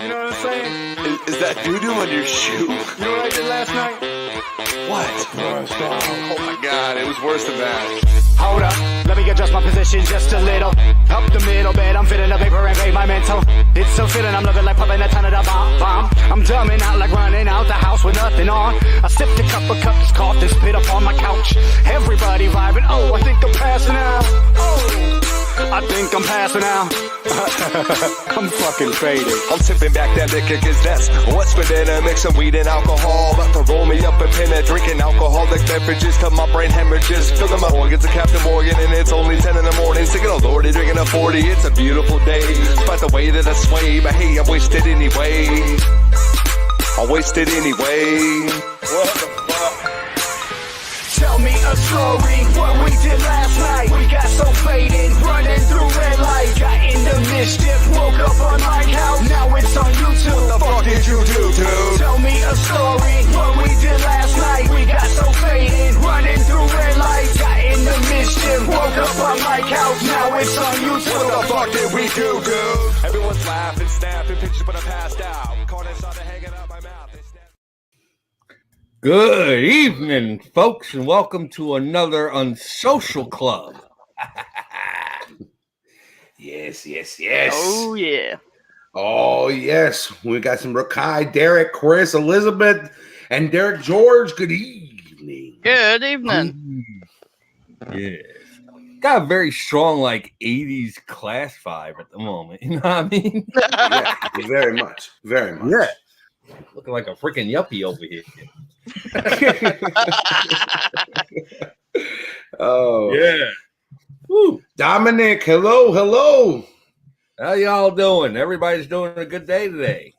You know what I'm saying? Is that doo-doo on your shoe? You know what I did last night? What? Oh my god, it was worse than that. Hold up, let me adjust my position just a little. Up the middle bed, I'm feeling the vapor and my mental. It's so feeling, I'm looking like popping a ton of the bomb. I'm dumbing out like running out the house with nothing on. I sipped a cup of cups, coughed and spit up on my couch. Everybody vibing, oh, I think I'm passing out. Oh, I think I'm passing out. I'm fucking faded. I'm tipping back that liquor cause that's what's within a mix of weed and alcohol. About to roll me up a pin of drinking alcoholic beverages till my brain hemorrhages. Filling my organs of Captain Morgan and it's only 10 in the morning. Singing a lordy, drinking a 40, it's a beautiful day. Despite the way that I sway, but hey, I'm wasted anyway. I'm wasted anyway. What the fuck? Tell me a story, what we did last night. We got so faded, running through red light. Got into mischief, woke up on my couch. Now it's on YouTube. What the fuck did you do, dude? Tell me a story, what we did last night. We got so faded, running through red light. Got into mischief, woke up on my couch. Now it's on YouTube. What the fuck did we do, dude? Everyone's laughing, snapping pictures, but I passed out. Corners started hanging out my mouth. Good evening, folks, and welcome to another Unsocial Club. Yes. Oh, yeah. Oh, yes. We got some Rakai, Derek, Chris, Elizabeth, and Derek George. Good evening. Good evening. Yes. Got a very strong, 80s class vibe at the moment. You know what I mean? Yeah, very much. Very much. Yeah. Looking like a freaking yuppie over here. Oh. Yeah. Woo. Dominic, hello. How y'all doing? Everybody's doing a good day today.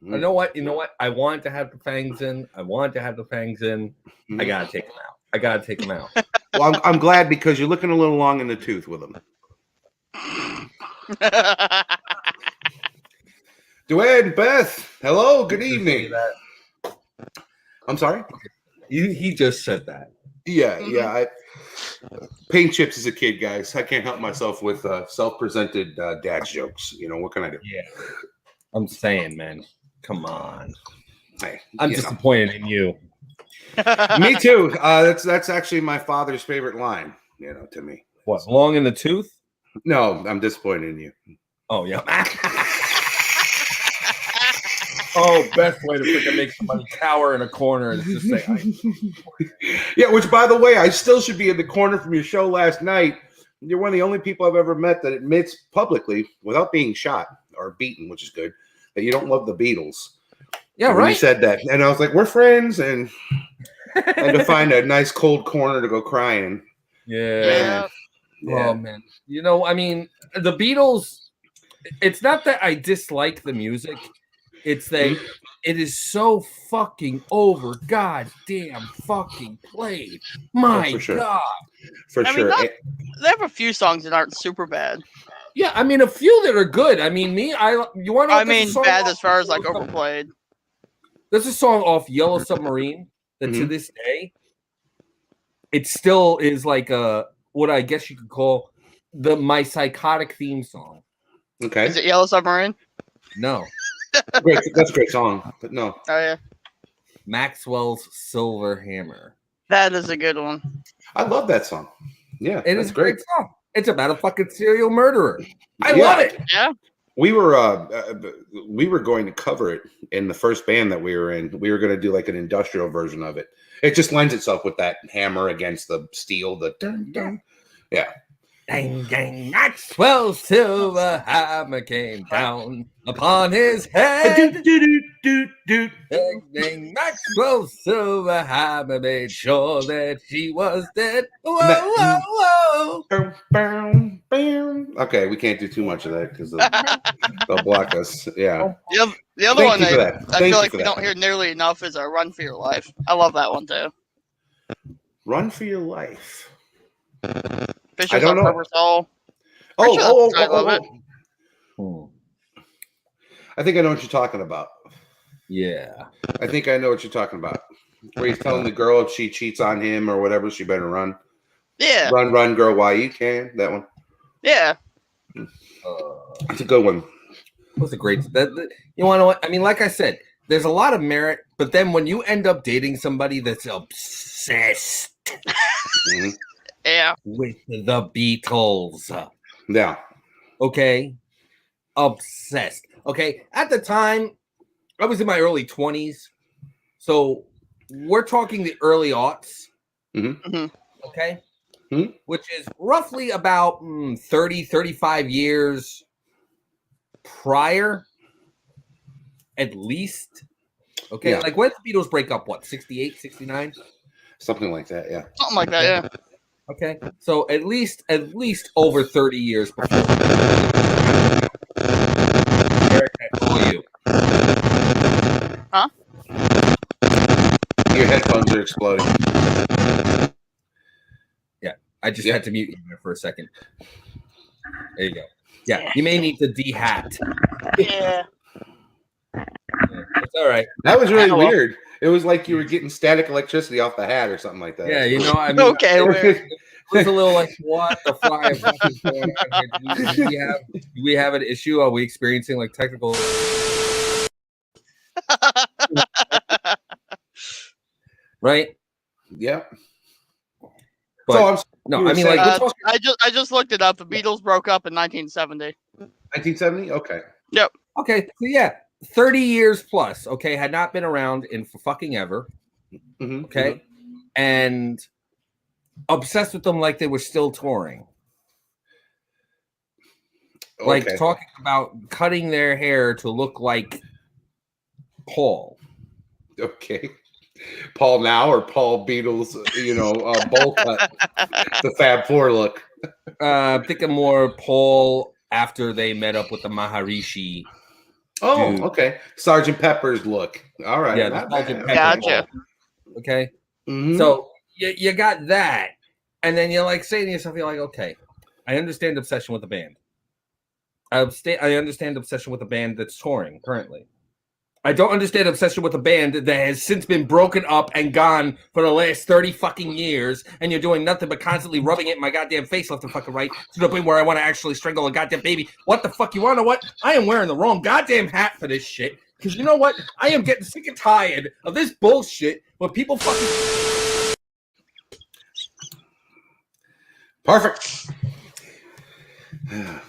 You know what? I wanted to have the fangs in. I gotta take them out. Well, I'm glad because you're looking a little long in the tooth with them. Duane, Beth, hello, good evening. I'm sorry? He just said that. Yeah. I paint chips as a kid, guys. I can't help myself with self-presented dad jokes. You know, what can I do? Yeah. I'm saying, man. Come on. Hey, I'm disappointed in you. Me too. That's actually my father's favorite line, to me. What, long in the tooth? No, I'm disappointed in you. Oh, yeah. Oh, best way to freaking make somebody cower in a corner is just say, yeah, which, by the way, I still should be in the corner from your show last night. You're one of the only people I've ever met that admits publicly, without being shot or beaten, which is good, that you don't love the Beatles. Yeah, when right. You said that. And I was like, we're friends. And to find a nice cold corner to go cry in. Yeah. Oh, man. The Beatles, it's not that I dislike the music. It's that it is so fucking over goddamn fucking played. My God. For sure. They have a few songs that aren't super bad. Yeah, a few that are good. You want to bad as far as overplayed. There's a song off Yellow Submarine that to this day, it still is what I guess you could call my psychotic theme song. Okay. Is it Yellow Submarine? No. Great, that's a great song, but no. Oh, yeah. Maxwell's Silver Hammer. That is a good one. I love that song. Yeah, it is a great song. It's about a fucking serial murderer. I love it. Yeah. We were going to cover it in the first band that we were in. We were going to do an industrial version of it. It just lends itself with that hammer against the steel. The dun, dun. Yeah. Dang, dang, Maxwell's silver hammer came down upon his head. Dang, dang, Maxwell's silver hammer made sure that she was dead. Whoa. Okay, we can't do too much of that because they'll block us. Yeah. The other one I feel like we don't hear nearly enough is Run for Your Life. I love that one too. Run for Your Life. Fisher's I don't know. Purpose Soul. I love it. I think I know what you're talking about. Yeah. I think I know what you're talking about. Where he's telling the girl if she cheats on him or whatever, she better run. Yeah. Run, girl, while you can. That one. Yeah. It's a good one. was a great. You want to know what I mean? Like I said, there's a lot of merit, but then when you end up dating somebody that's obsessed Yeah. with the Beatles, Yeah. okay, obsessed. Okay, at the time, I was in my early 20s, so we're talking the early aughts. Okay, which is roughly about 30, 35 years prior, at least. Okay, like when did the Beatles break up? What, 68, 69? Something like that, yeah. Something like that, yeah. Okay, so at least over 30 years before. Eric, I call you. Huh? Your headphones are exploding. Yeah, I just had to mute you there for a second. There you go. Yeah, you may need the D-hat. Yeah. It's all right. That was really weird. It was like you were getting static electricity off the hat or something like that. Yeah, you know, I mean, Okay, it was a little like, what the fly fuck is going on here? Do we have an issue? Are we experiencing like technical? Right? Yeah. But so no, I mean, like, I just looked it up. The Beatles broke up in 1970. 1970? Okay. Yep. Okay, so yeah, 30 years plus. Okay, had not been around in for fucking ever. Okay, and obsessed with them like they were still touring. Like talking about cutting their hair to look like Paul. Okay. Paul now or Paul Beatles, bowl cut, the Fab Four look. I'm thinking more Paul after they met up with the Maharishi. Oh, dude. Okay. Sergeant Pepper's look. All right. Yeah, the Sergeant Pepper. Gotcha. Okay. So you got that, and then you're like saying to yourself, you're like, okay, I understand obsession with the band. I understand obsession with the band that's touring currently. I don't understand obsession with a band that has since been broken up and gone for the last 30 fucking years, and you're doing nothing but constantly rubbing it in my goddamn face left and fucking right to the point where I want to actually strangle a goddamn baby. What the fuck? You want to know what? I am wearing the wrong goddamn hat for this shit, because you know what? I am getting sick and tired of this bullshit where people fucking... Perfect.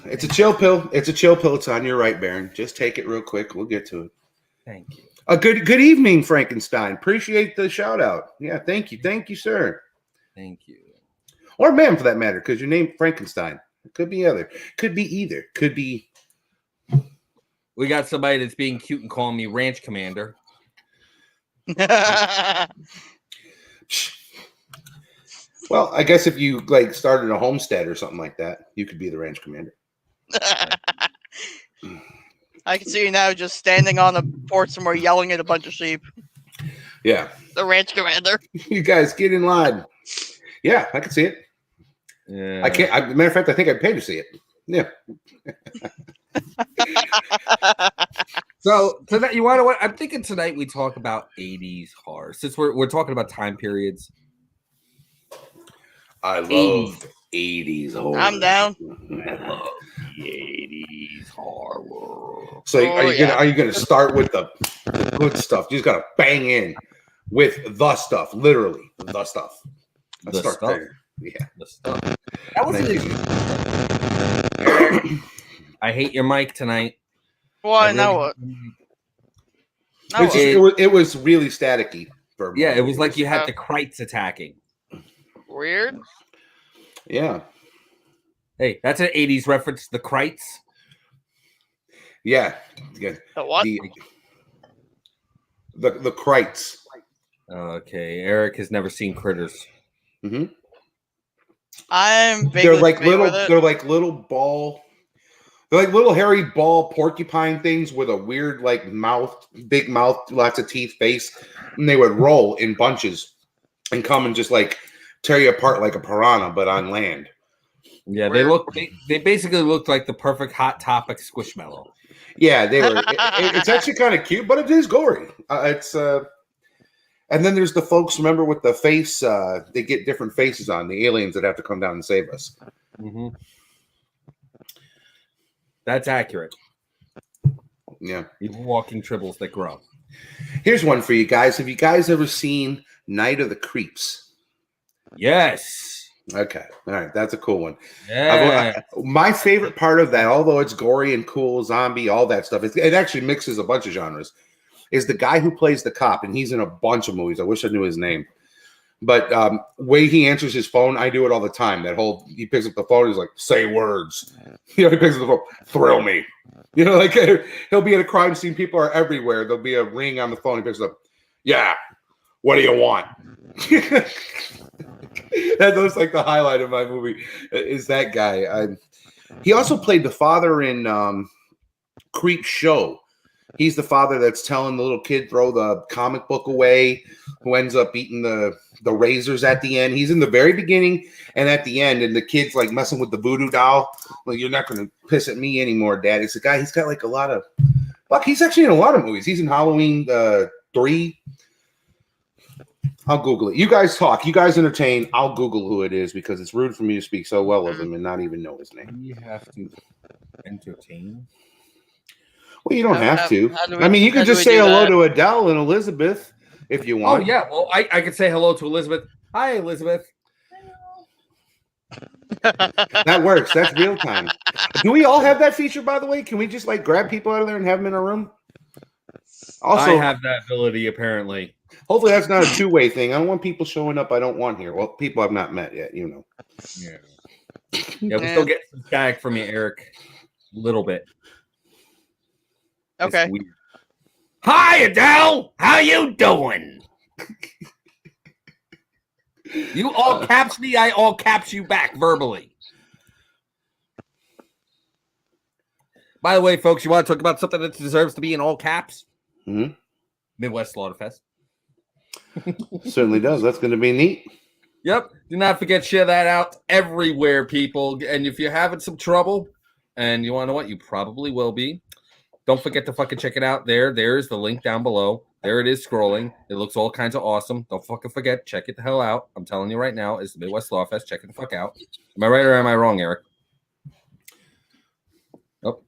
It's a chill pill. It's a chill pill. It's on your right, Baron. Just take it real quick. We'll get to it. Thank you. Good evening, Frankenstein. Appreciate the shout out. Yeah, thank you, sir. Thank you. Or ma'am, for that matter, because your name Frankenstein. It could be either. Could be either. Could be. We got somebody that's being cute and calling me Ranch Commander. Well, I guess if you like started a homestead or something like that, you could be the ranch commander. I can see you now just standing on a porch somewhere yelling at a bunch of sheep. Yeah. The ranch commander. You guys get in line. Yeah, I can see it. Yeah. I can't. Matter of fact, I think I'd pay to see it. Yeah. So tonight, you want to what? I'm thinking tonight we talk about 80s horror, since we're talking about time periods. I love 80s horror. I'm down. I love the 80s horror. So are you gonna start with the good stuff? You just gotta bang in with the stuff, literally the stuff. Let's start there. Yeah, the stuff. That was I hate your mic tonight. Why now what? It was really staticky. It was like you had the Krites attacking. Weird. Yeah. Hey, that's an 80s reference. The Krites. Yeah. The what? The Krites. Okay, Eric has never seen Critters. Mm-hmm. I'm big. They're like little. They're like little ball. They're like little hairy ball porcupine things with a weird like mouth, big mouth, lots of teeth, face, and they would roll in bunches and come and just like tear you apart like a piranha, but on land. Yeah, they basically looked like the perfect Hot Topic Squishmallow. Yeah, they were. It's actually kind of cute, but it is gory. And then there's the folks, remember, with the face, they get different faces on, the aliens that have to come down and save us. Mm-hmm. That's accurate. Yeah. Walking tribbles that grow. Here's one for you guys. Have you guys ever seen Night of the Creeps? Yes. Okay. All right. That's a cool one. Yeah. My favorite part of that, although it's gory and cool, zombie, all that stuff, it actually mixes a bunch of genres, is the guy who plays the cop, and he's in a bunch of movies. I wish I knew his name. But way he answers his phone, I do it all the time. He picks up the phone, he's like, say words. He picks up the phone, thrill me. Like he'll be at a crime scene, people are everywhere. There'll be a ring on the phone, he picks it up. Yeah, what do you want? That's like the highlight of my movie, is that guy. He also played the father in Creep Show. He's the father that's telling the little kid throw the comic book away, who ends up eating the razors at the end. He's in the very beginning and at the end, and the kid's like messing with the voodoo doll. Well, you're not going to piss at me anymore, Dad. It's a guy. He's got like a lot of. Fuck, he's actually in a lot of movies. He's in Halloween 3. I'll Google it. You guys talk. You guys entertain. I'll Google who it is because it's rude for me to speak so well of him and not even know his name. You have to entertain. Well, you don't have to. I mean, you could just say hello to Adele and Elizabeth if you want. Oh, yeah. Well, I could say hello to Elizabeth. Hi, Elizabeth. That works. That's real time. Do we all have that feature, by the way? Can we just like grab people out of there and have them in our room? Also, I have that ability, apparently. Hopefully that's not a two-way thing. I don't want people showing up I don't want here. Well, people I've not met yet, Yeah. Yeah, we still get some tag from you, Eric. A little bit. Okay. Hi, Adele. How you doing? You all caps me, I all caps you back verbally. By the way, folks, you want to talk about something that deserves to be in all caps? Mm-hmm. Midwest Slaughterfest. Certainly does. That's going to be neat. Yep. Do not forget, share that out everywhere, people. And if you're having some trouble, and you want to know what, you probably will be, don't forget to fucking check it out there. There's the link down below. There it is scrolling. It looks all kinds of awesome. Don't fucking forget. Check it the hell out. I'm telling you right now, it's the Midwest Law Fest. Check it the fuck out. Am I right or am I wrong, Eric? Oh,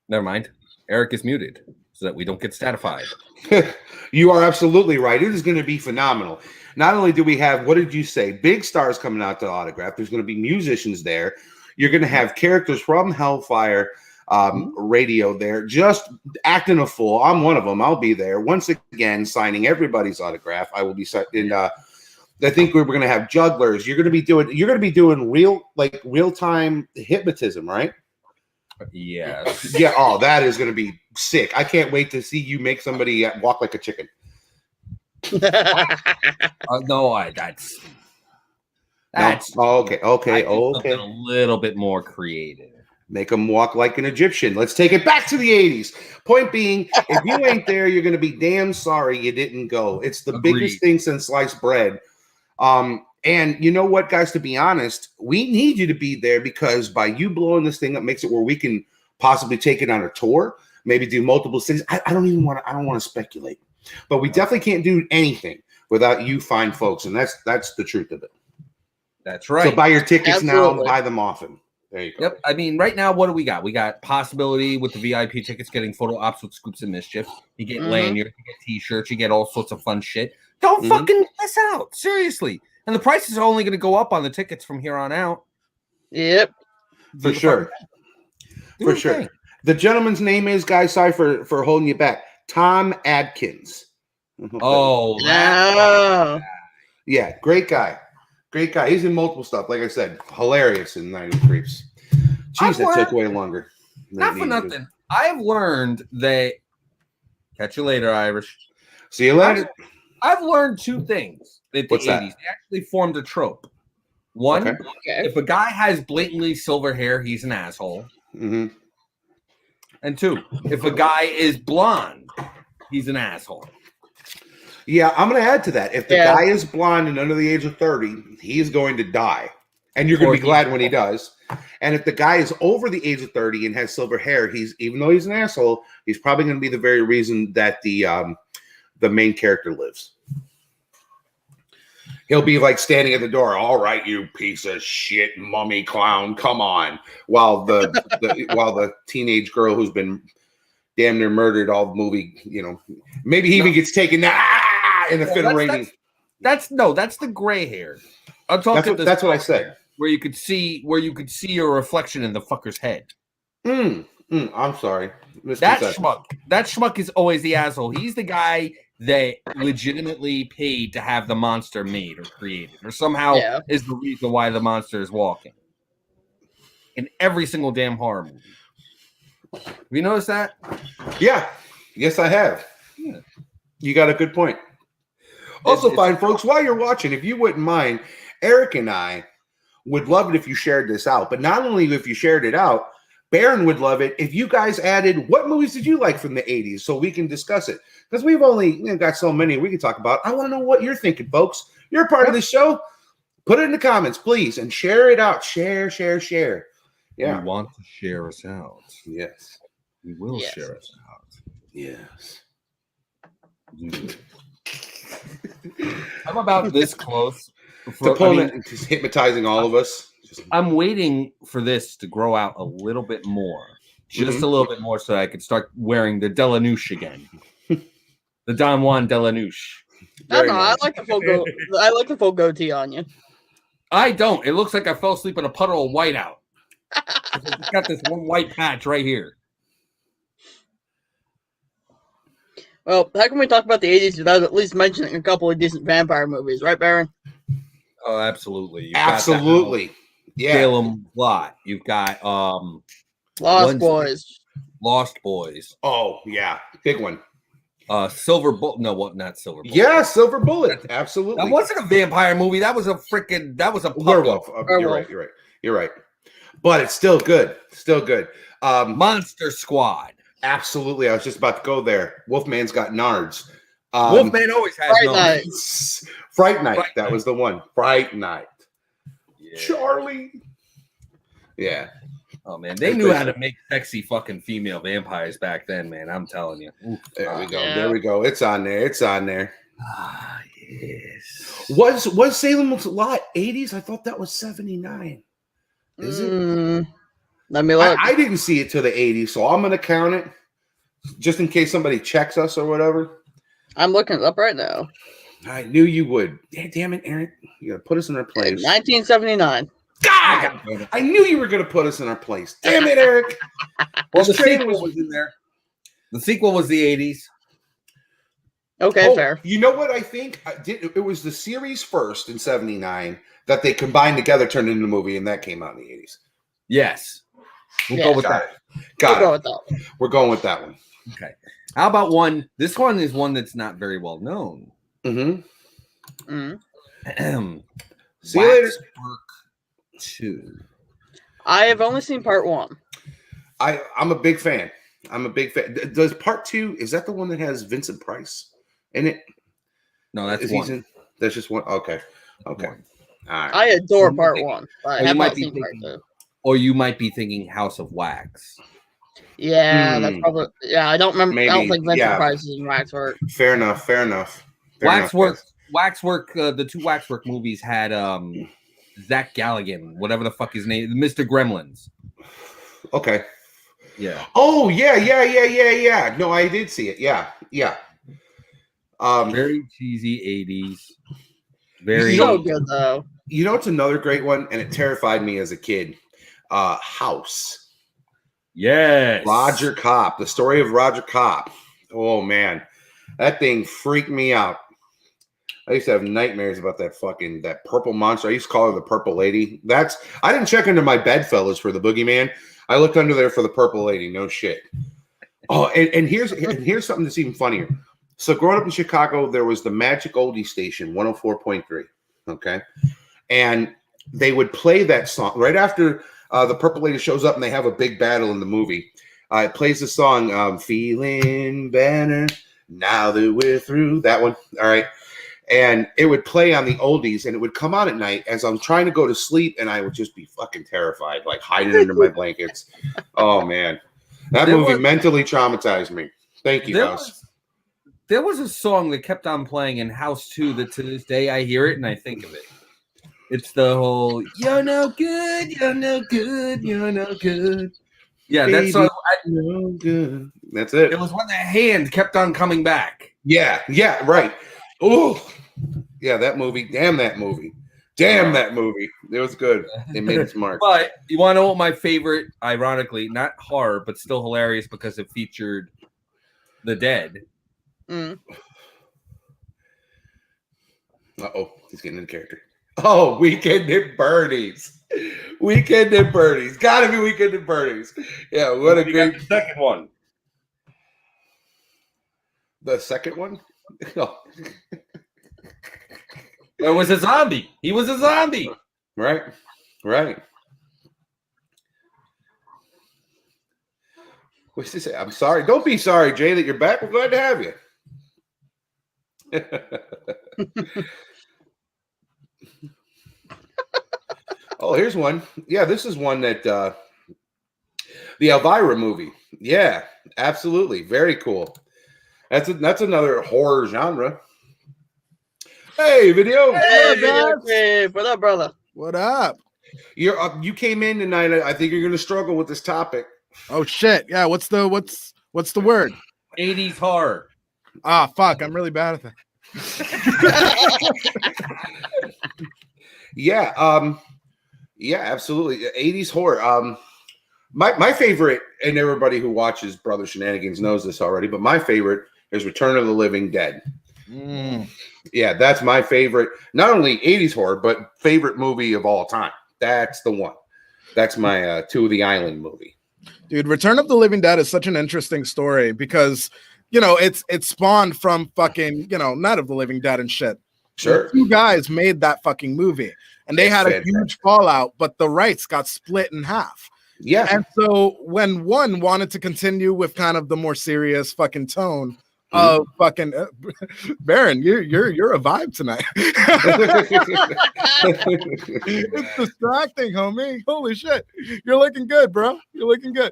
never mind. Eric is muted so that we don't get statified. You are absolutely right. It is going to be phenomenal. Not only do we have, what did you say, big stars coming out to autograph, there's going to be musicians there. You're going to have characters from Hellfire Radio there, just acting a fool. I'm one of them. I'll be there once again, signing everybody's autograph. I will be in. I think we're going to have jugglers. You're going to be doing real time hypnotism, right? Yes. Yeah. Oh, that is going to be sick. I can't wait to see you make somebody walk like a chicken. No, that's okay. A little bit more creative. Make them walk like an Egyptian. Let's take it back to the 80s. Point being, if you ain't there, you're going to be damn sorry you didn't go. It's the biggest thing since sliced bread. And you know what, guys, to be honest, we need you to be there because by you blowing this thing up makes it where we can possibly take it on a tour, maybe do multiple cities. I don't want to speculate, but we definitely can't do anything without you fine folks. And that's the truth of it. That's right. So buy your tickets now and buy them often. There you go. Yep. I mean, right now, what do we got? We got possibility with the VIP tickets, getting photo ops with Scoops and Mischief. You get lanyards, you get T-shirts, you get all sorts of fun shit. Don't fucking miss out. Seriously. And the prices are only going to go up on the tickets from here on out. Yep. For sure. For sure. The gentleman's name is, guys, sorry for holding you back, Tom Adkins. Oh. Yeah, great guy. Great guy. He's in multiple stuff. Like I said, hilarious in Night of the Creeps. Jeez, that took way longer. Not for nothing. I've learned that. Catch you later, Irish. See you later. I've learned two things in the 80s. They actually formed a trope. One, if a guy has blatantly silver hair, he's an asshole. Mm-hmm. And two, if a guy is blonde, he's an asshole. Yeah, I'm going to add to that. If the guy is blonde and under the age of 30, he is going to die. And you're going to be glad when he does. And if the guy is over the age of 30 and has silver hair, even though he's an asshole, he's probably going to be the very reason that the main character lives. He'll be like standing at the door. All right, you piece of shit, mummy clown, come on. While the teenage girl who's been damn near murdered all the movie. You know, maybe he even gets taken in a fit of raining. That's the gray hair. I'm talking. That's what I said. Where you could see your reflection in the fucker's head. I'm sorry. That schmuck is always the asshole. He's the guy that legitimately paid to have the monster made or created, or somehow is the reason why the monster is walking. In every single damn horror movie. Have you noticed that? Yeah. Yes, I have. Yeah. You got a good point. Also, fine, folks, while you're watching, if you wouldn't mind, Eric and I would love it if you shared this out. But not only if you shared it out, Baron would love it if you guys added what movies did you like from the 80s so we can discuss it. Because we've only got so many we can talk about. I want to know what you're thinking, folks. You're a part of the show. Put it in the comments, please, and share it out. Share. Yeah. You want to share us out. Yes. We will share us out. Yes. I'm about this close. Just hypnotizing all of us. I'm waiting for this to grow out a little bit more. Just a little bit more so I could start wearing the Delanouche again. The Don Juan Delanouche. I like the full goatee on you. I don't. It looks like I fell asleep in a puddle of whiteout. It's got this one white patch right here. Well, how can we talk about the 80s without at least mentioning a couple of decent vampire movies, right, Baron? Oh, absolutely. Absolutely. Yeah. Salem Lot. You've got Lost Boys. Lost Boys. Oh, yeah. Big one. Silver Bullet. No, what? Not Silver Bullet. Yeah, Silver Bullet. Absolutely. That wasn't a vampire movie. That was a werewolf. You're right. But it's still good. Monster Squad. Absolutely. I was just about to go there. Wolfman's got nards. Wolfman always has nards. Fright Night. That was the one. Fright Night. Yeah. Charlie. Yeah. Oh man, they knew how to make sexy fucking female vampires back then, man. I'm telling you. There we go. Yeah. There we go. It's on there. Ah, yes. Was Salem's Lot 80s? I thought that was 79. Is it? Let me look. I didn't see it till the 80s, so I'm gonna count it just in case somebody checks us or whatever. I'm looking it up right now. I knew you would. Damn it, Eric. You gotta put us in our place. 1979. God! I knew you were gonna put us in our place. Damn it, Eric. Well, the sequel was in there. The sequel was the 80s. Okay, fair. You know what I think? It was the series first in 79 that they combined together, turned into a movie, and that came out in the 80s. Yes. We'll go with that. We're going with that one. Okay. How about one? This one is one that's not very well known. Mm-hmm. See you later. 2. I have only seen part 1. I'm a big fan. Does part 2, is that the one that has Vincent Price in it? No, that's one. That's just one. Okay. All right. I adore part 1. I have not seen part 2. Or you might be thinking House of Wax. Yeah, that's probably. Yeah, I don't remember. Maybe, I don't think Vincent Price is in Waxwork. Fair enough. Waxwork. The 2 Waxwork movies had Zach Galligan, whatever the fuck his name, Mr. Gremlins. Okay. Yeah. Oh yeah. No, I did see it. Yeah. Very cheesy 80s. Very so good though. You know, it's another great one, and it terrified me as a kid. House. Yes. Roger Kopp. The story of Roger Kopp. Oh man, that thing freaked me out. I used to have nightmares about that purple monster. I used to call her the Purple Lady. I didn't check under my bed, fellas, for the boogeyman. I looked under there for the Purple Lady. No shit. Oh, and here's something that's even funnier. So growing up in Chicago, there was the Magic Oldie Station, 104.3. Okay. And they would play that song right after the Purple Lady shows up and they have a big battle in the movie. It plays the song, Feeling Better Now That We're Through. That one. All right. And it would play on the oldies and it would come on at night as I'm trying to go to sleep and I would just be fucking terrified, like hiding under my blankets. Oh, man. That movie mentally traumatized me. Thank you, House. There was a song that kept on playing in House 2 that to this day I hear it and I think of it. It's the whole, you're no good, you're no good, you're no good. Yeah, Baby, that's no good. That's it. it was when the hand kept on coming back. Yeah, right. Oh, yeah, that movie. Damn that movie. Damn that movie. It was good. It made its mark. But you want to know what my favorite, ironically, not horror, but still hilarious because it featured the dead. Uh-oh, he's getting into character. Oh, Weekend at Bernie's. Weekend at Bernie's. Gotta be Weekend at Bernie's. Yeah, what a great second one. The second one? Oh. It was a zombie. He was a zombie. Right. What's this? I'm sorry. Don't be sorry, Jay, that you're back. We're glad to have you. Oh, here's one. Yeah, this is one that the Elvira movie. Yeah, absolutely. Very cool. That's another horror genre. Hey, video. Hey, hey, what up, brother? What up? You came in tonight. I think you're going to struggle with this topic. Oh shit! Yeah, what's the word? 80s horror. Ah, fuck! I'm really bad at that. Yeah, absolutely. 80s horror. My favorite, and everybody who watches Brother Shenanigans knows this already, but my favorite is Return of the Living Dead. Yeah, that's my favorite. Not only 80s horror, but favorite movie of all time. That's the one. That's my To the Island movie. Dude, Return of the Living Dead is such an interesting story because, it's spawned from fucking, Night of the Living Dead and shit. Sure. Two guys made that fucking movie and they had a huge fallout, but the rights got split in half. Yeah. And so when one wanted to continue with kind of the more serious fucking tone of fucking Baron, you're a vibe tonight. It's distracting, homie. Holy shit. You're looking good, bro. You're looking good.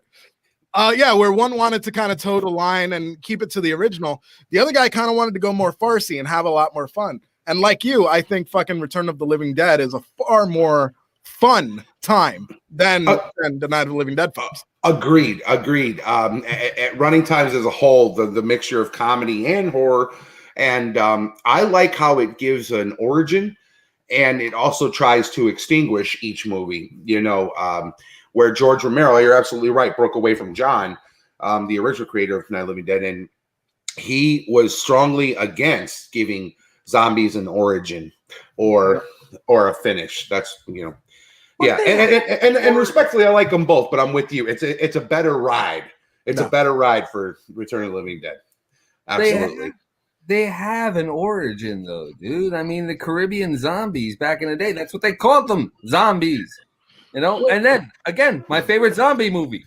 Yeah, where one wanted to kind of toe the line and keep it to the original. The other guy kind of wanted to go more farcy and have a lot more fun. And like you, I think fucking Return of the Living Dead is a far more fun time than the Night of the Living Dead films. Agreed. At running times as a whole, the mixture of comedy and horror, and I like how it gives an origin, and it also tries to extinguish each movie. Where George Romero, you're absolutely right, broke away from John, the original creator of Night of the Living Dead, and he was strongly against giving zombies an origin or a finish. That's Yeah, and respectfully, I like them both, but I'm with you. It's a better ride. It's a better ride for Return of the Living Dead. Absolutely. They have an origin, though, dude. I mean, the Caribbean zombies back in the day, that's what they called them, zombies. And then, again, my favorite zombie movie.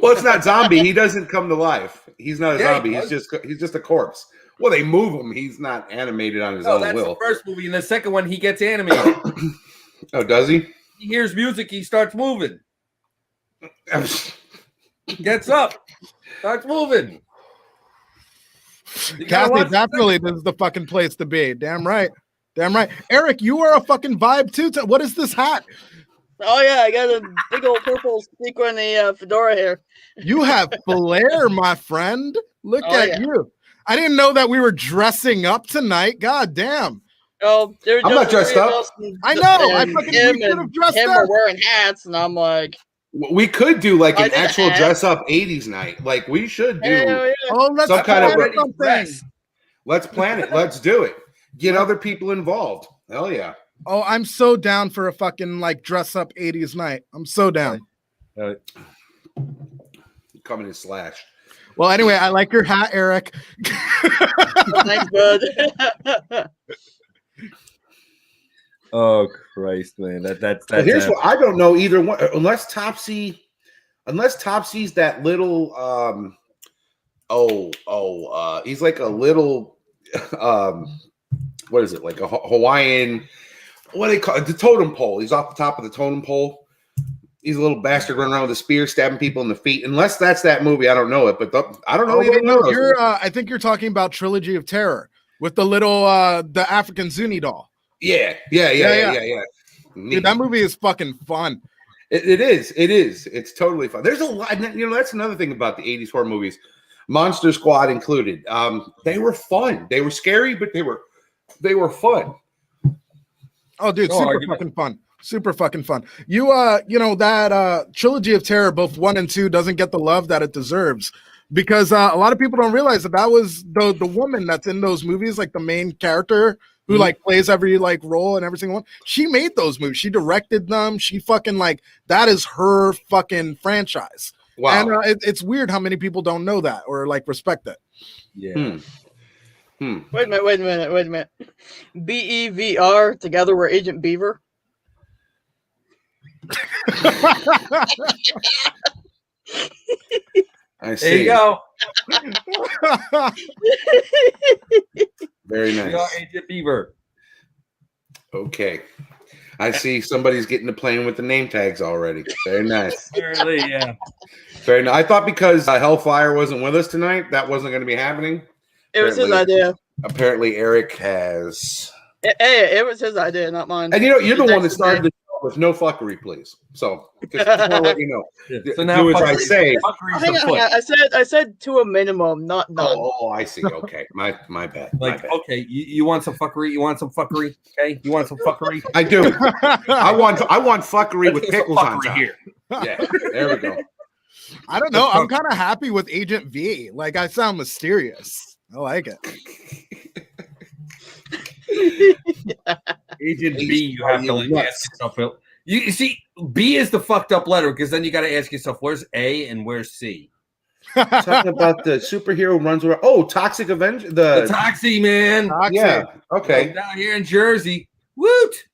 Well, it's not zombie. He doesn't come to life. He's not a zombie. He's just a corpse. Well, they move him. He's not animated on his own that's will. The first movie. In the second one, he gets animated. Oh, does he? He hears music. He starts moving. Gets up. Starts moving. Kathy, definitely this is the fucking place to be. Damn right. Eric, you are a fucking vibe too. What is this hat? Oh yeah, I got a big old purple sequin fedora here. You have flair, my friend. Look at you. I didn't know that we were dressing up tonight. God damn. Oh, I'm not dressed up. I know. I fucking should have dressed up. We're wearing hats, and I'm like, we could do like an actual dress up 80s night. Like we should do let's some kind of something. Let's plan it. Let's do it. Get other people involved. Hell yeah. Oh, I'm so down for a fucking like dress up 80s night. I'm so down. Coming in slashed. Well, anyway, I like your hat, Eric. Thanks, bud. Oh Christ, man! That's here's what I don't know either one unless Topsy's that little he's like a little what is it, like a Hawaiian, what do they call it? The totem pole. He's off the top of the totem pole. He's a little bastard running around with a spear, stabbing people in the feet. Unless that's that movie, I don't know it. But I don't know. I think you're talking about Trilogy of Terror with the little the African Zuni doll. Yeah. Dude, that movie is fucking fun. It is. It's totally fun. There's a lot. That's another thing about the 80s horror movies, Monster Squad included. They were fun. They were scary, but they were fun. Oh, dude, fucking fun. Super fucking fun. That trilogy of terror, both 1 and 2, doesn't get the love that it deserves because a lot of people don't realize that was the woman that's in those movies, like the main character who like plays every like role in every single one. She made those movies. She directed them. She fucking that is her fucking franchise. Wow. And it's weird how many people don't know that or like respect it. Yeah. Wait a minute. BEVR together we're Agent Beaver. I see. There you go. Very nice. Agent Beaver. Okay. I see somebody's getting to playing with the name tags already. Very nice. Apparently, yeah. Very nice. I thought because Hellfire wasn't with us tonight, that wasn't going to be happening. It was his idea. Apparently, Eric has. It was his idea, not mine. And you're the one that started the show with no fuckery, please. So just want to let you know. Yeah. So now, do as I say. Hang on. I said to a minimum, not none. Oh, I see. Okay, my bad. Like, my bad. Okay, you want some fuckery? You want some fuckery? Okay, you want some fuckery? I do. I want fuckery with pickles on top. Here. Yeah, there we go. I don't know. I'm kind of happy with Agent V. Like, I sound mysterious. I like it. Agent B, you have to ask yourself. You see, B is the fucked up letter because then you got to ask yourself, where's A and where's C? Talking about the superhero runs around. Oh, Toxic Avenger. The Toxie, man. Toxic. Yeah. Okay. Down here in Jersey. Woot.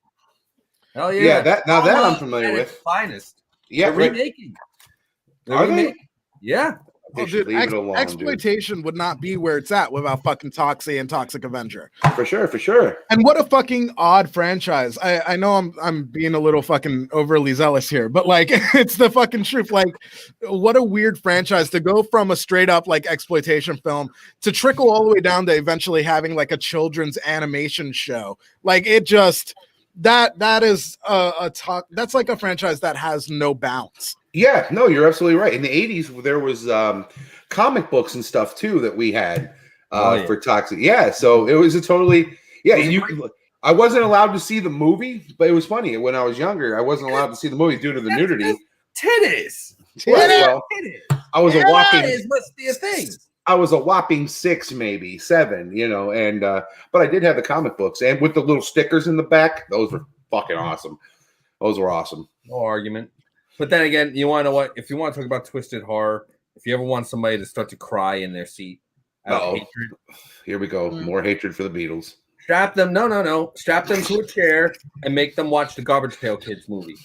Hell yeah. Yeah. That I'm familiar with. Finest. Yeah. They're remaking. Are they? Yeah. Oh, dude, exploitation would not be where it's at without fucking Toxie and Toxic Avenger. For sure. And what a fucking odd franchise. I know I'm being a little fucking overly zealous here, but like it's the fucking truth. Like, what a weird franchise to go from a straight up like exploitation film to trickle all the way down to eventually having like a children's animation show. Like it just that is that's like a franchise that has no bounds. Yeah, no, you're absolutely right. In the 80s, there was comic books and stuff too that we had for Toxic. Yeah, so it was a totally I wasn't allowed to see the movie, but it was funny. When I was younger, I wasn't allowed to see the movie due to the nudity. Titties. Well, I was a whopping. Must be a thing. I was a whopping 6, maybe 7, and but I did have the comic books and with the little stickers in the back. Those were fucking awesome. Those were awesome. No argument. But then again, you want to know what? If you want to talk about twisted horror, if you ever want somebody to start to cry in their seat out of hatred, here we go. More hatred for the Beatles. Strap them. No. Strap them to a chair and make them watch the Garbage Pail Kids movie.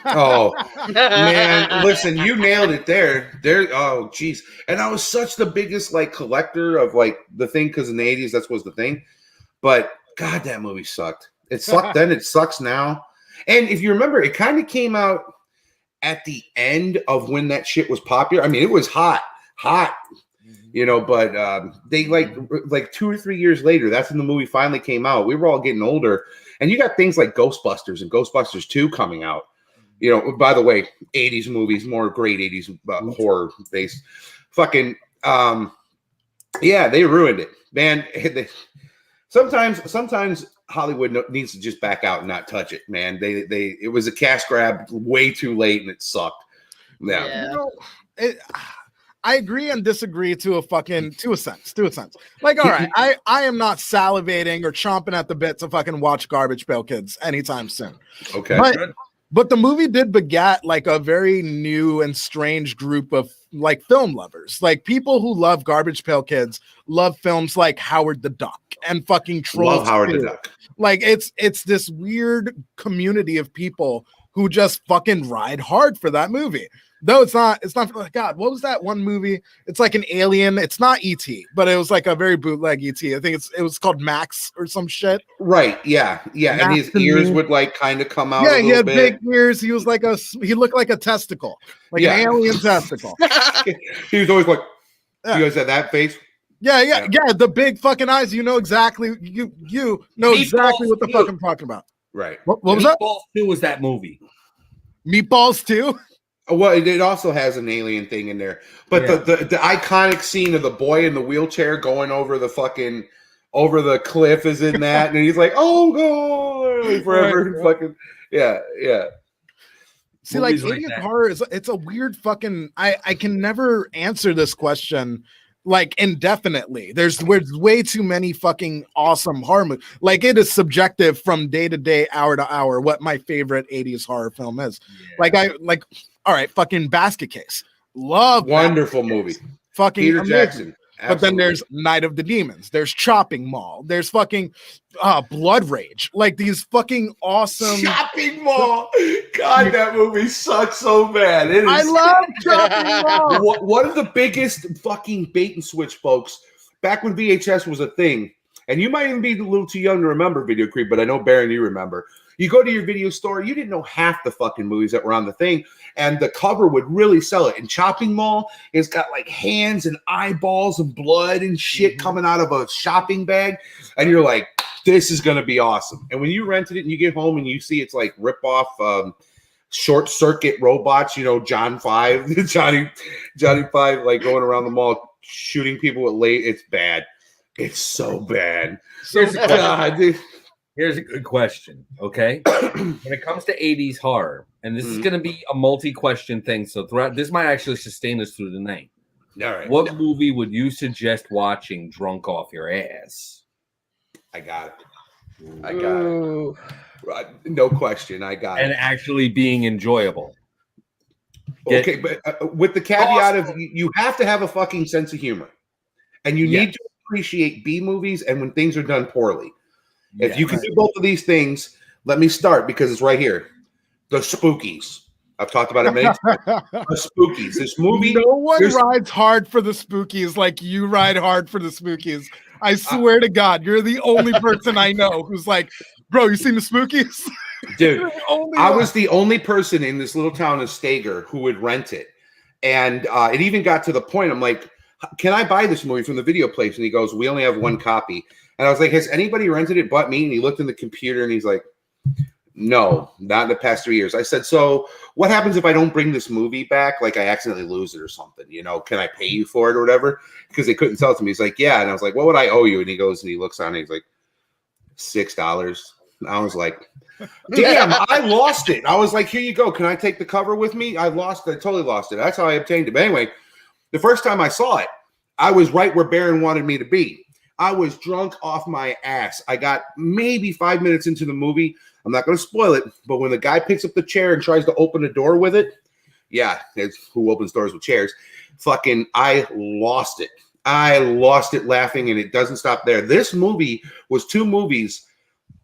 Oh man, listen, you nailed it there. Oh geez, and I was such the biggest like collector of like the thing because in the 80s that was the thing. But God, that movie sucked. It sucked then. It sucks now. And if you remember, it kind of came out at the end of when that shit was popular. I mean, it was hot, but they like 2 or 3 years later, that's when the movie finally came out. We were all getting older, and you got things like Ghostbusters and Ghostbusters 2 coming out. By the way, 80s movies, more great 80s horror based. Fucking, they ruined it, man. Sometimes Hollywood needs to just back out and not touch it, man. It was a cash grab way too late and it sucked. Yeah. I agree and disagree to a sense. Like, all right, I am not salivating or chomping at the bit to fucking watch Garbage Pail Kids anytime soon. Okay. But the movie did begat like a very new and strange group of like film lovers, like people who love Garbage Pail Kids, love films like Howard the Duck and fucking Trolls. Love Howard the Duck. Like it's this weird community of people who just fucking ride hard for that movie. Though it's not God, what was that one movie? It's like an alien. It's not E.T., but it was like a very bootleg E.T. I think it was called Max or some shit. Right. Yeah. Max, and his ears would like kind of come out. Yeah, he had big ears. He was like he looked like a testicle, like an alien testicle. He was always like, you guys had that face. Yeah. The big fucking eyes. You know exactly. You know exactly what the fuck I'm talking about. Right. What was that? Meatballs 2 was that movie. Meatballs too. Well, it also has an alien thing in there, but the iconic scene of the boy in the wheelchair going over the cliff is in that, and he's like, "Oh, go forever!" Right. Fucking yeah. See, like 80s horror it's a weird fucking. I can never answer this question like indefinitely. There's way too many fucking awesome horror movies. Like it is subjective from day to day, hour to hour, what my favorite 80s horror film is. Yeah. All right, fucking Basket Case. Love wonderful movie. Fucking Peter amazing. Jackson. Absolutely. But then there's Night of the Demons. There's Chopping Mall. There's fucking Blood Rage. Like these fucking awesome Chopping Mall. God, that movie sucks so bad. I love Chopping Mall. One of the biggest fucking bait and switch, folks. Back when VHS was a thing, and you might even be a little too young to remember Video Creep, but I know Baron, you remember. You go to your video store, you didn't know half the fucking movies that were on the thing, and the cover would really sell it. And Chopping Mall, it's got like hands and eyeballs and blood and shit coming out of a shopping bag, and you're like, this is going to be awesome. And when you rented it and you get home and you see it's like rip-off short circuit robots, Johnny 5, like going around the mall shooting people with it's bad. It's so bad. Here's a good question, okay? When it comes to 80s horror, and this is going to be a multi-question thing, so this might actually sustain us through the night. All right. What movie would you suggest watching drunk off your ass? I got it. No question. I got it. And actually being enjoyable. Okay, but with the caveat of you have to have a fucking sense of humor. And you need to appreciate B movies and when things are done poorly. If you can do both of these things, let me start because it's right here. The Spookies. I've talked about it many times. The Spookies. This movie. No one rides hard for the Spookies like you ride hard for the Spookies. I swear to God, you're the only person I know who's like, bro, you seen the Spookies? Dude, I was the only person in this little town of Stager who would rent it. And it even got to the point, I'm like, can I buy this movie from the video place? And he goes, we only have one copy. And I was like, has anybody rented it but me? And he looked in the computer and he's like, no, not in the past 3 years. I said, so what happens if I don't bring this movie back? Like I accidentally lose it or something, can I pay you for it or whatever? Because they couldn't sell it to me. He's like, yeah. And I was like, what would I owe you? And he goes and he looks on it. He's like, $6. And I was like, damn, I lost it. I was like, here you go. Can I take the cover with me? I totally lost it. That's how I obtained it. But anyway, the first time I saw it, I was right where Baron wanted me to be. I was drunk off my ass. I got maybe 5 minutes into the movie. I'm not going to spoil it, but when the guy picks up the chair and tries to open a door with it, it's who opens doors with chairs. Fucking, I lost it. I lost it laughing, and it doesn't stop there. This movie was 2 movies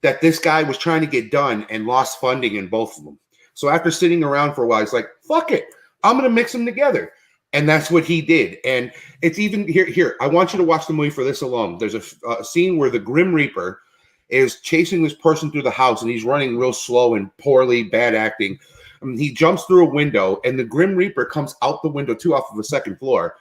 that this guy was trying to get done and lost funding in both of them. So after sitting around for a while, he's like, fuck it. I'm going to mix them together. And that's what he did. And it's even here. I want you to watch the movie for this alone. There's a scene where the Grim Reaper is chasing this person through the house, and he's running real slow and poorly, bad acting. He jumps through a window, and the Grim Reaper comes out the window too, off of the second floor.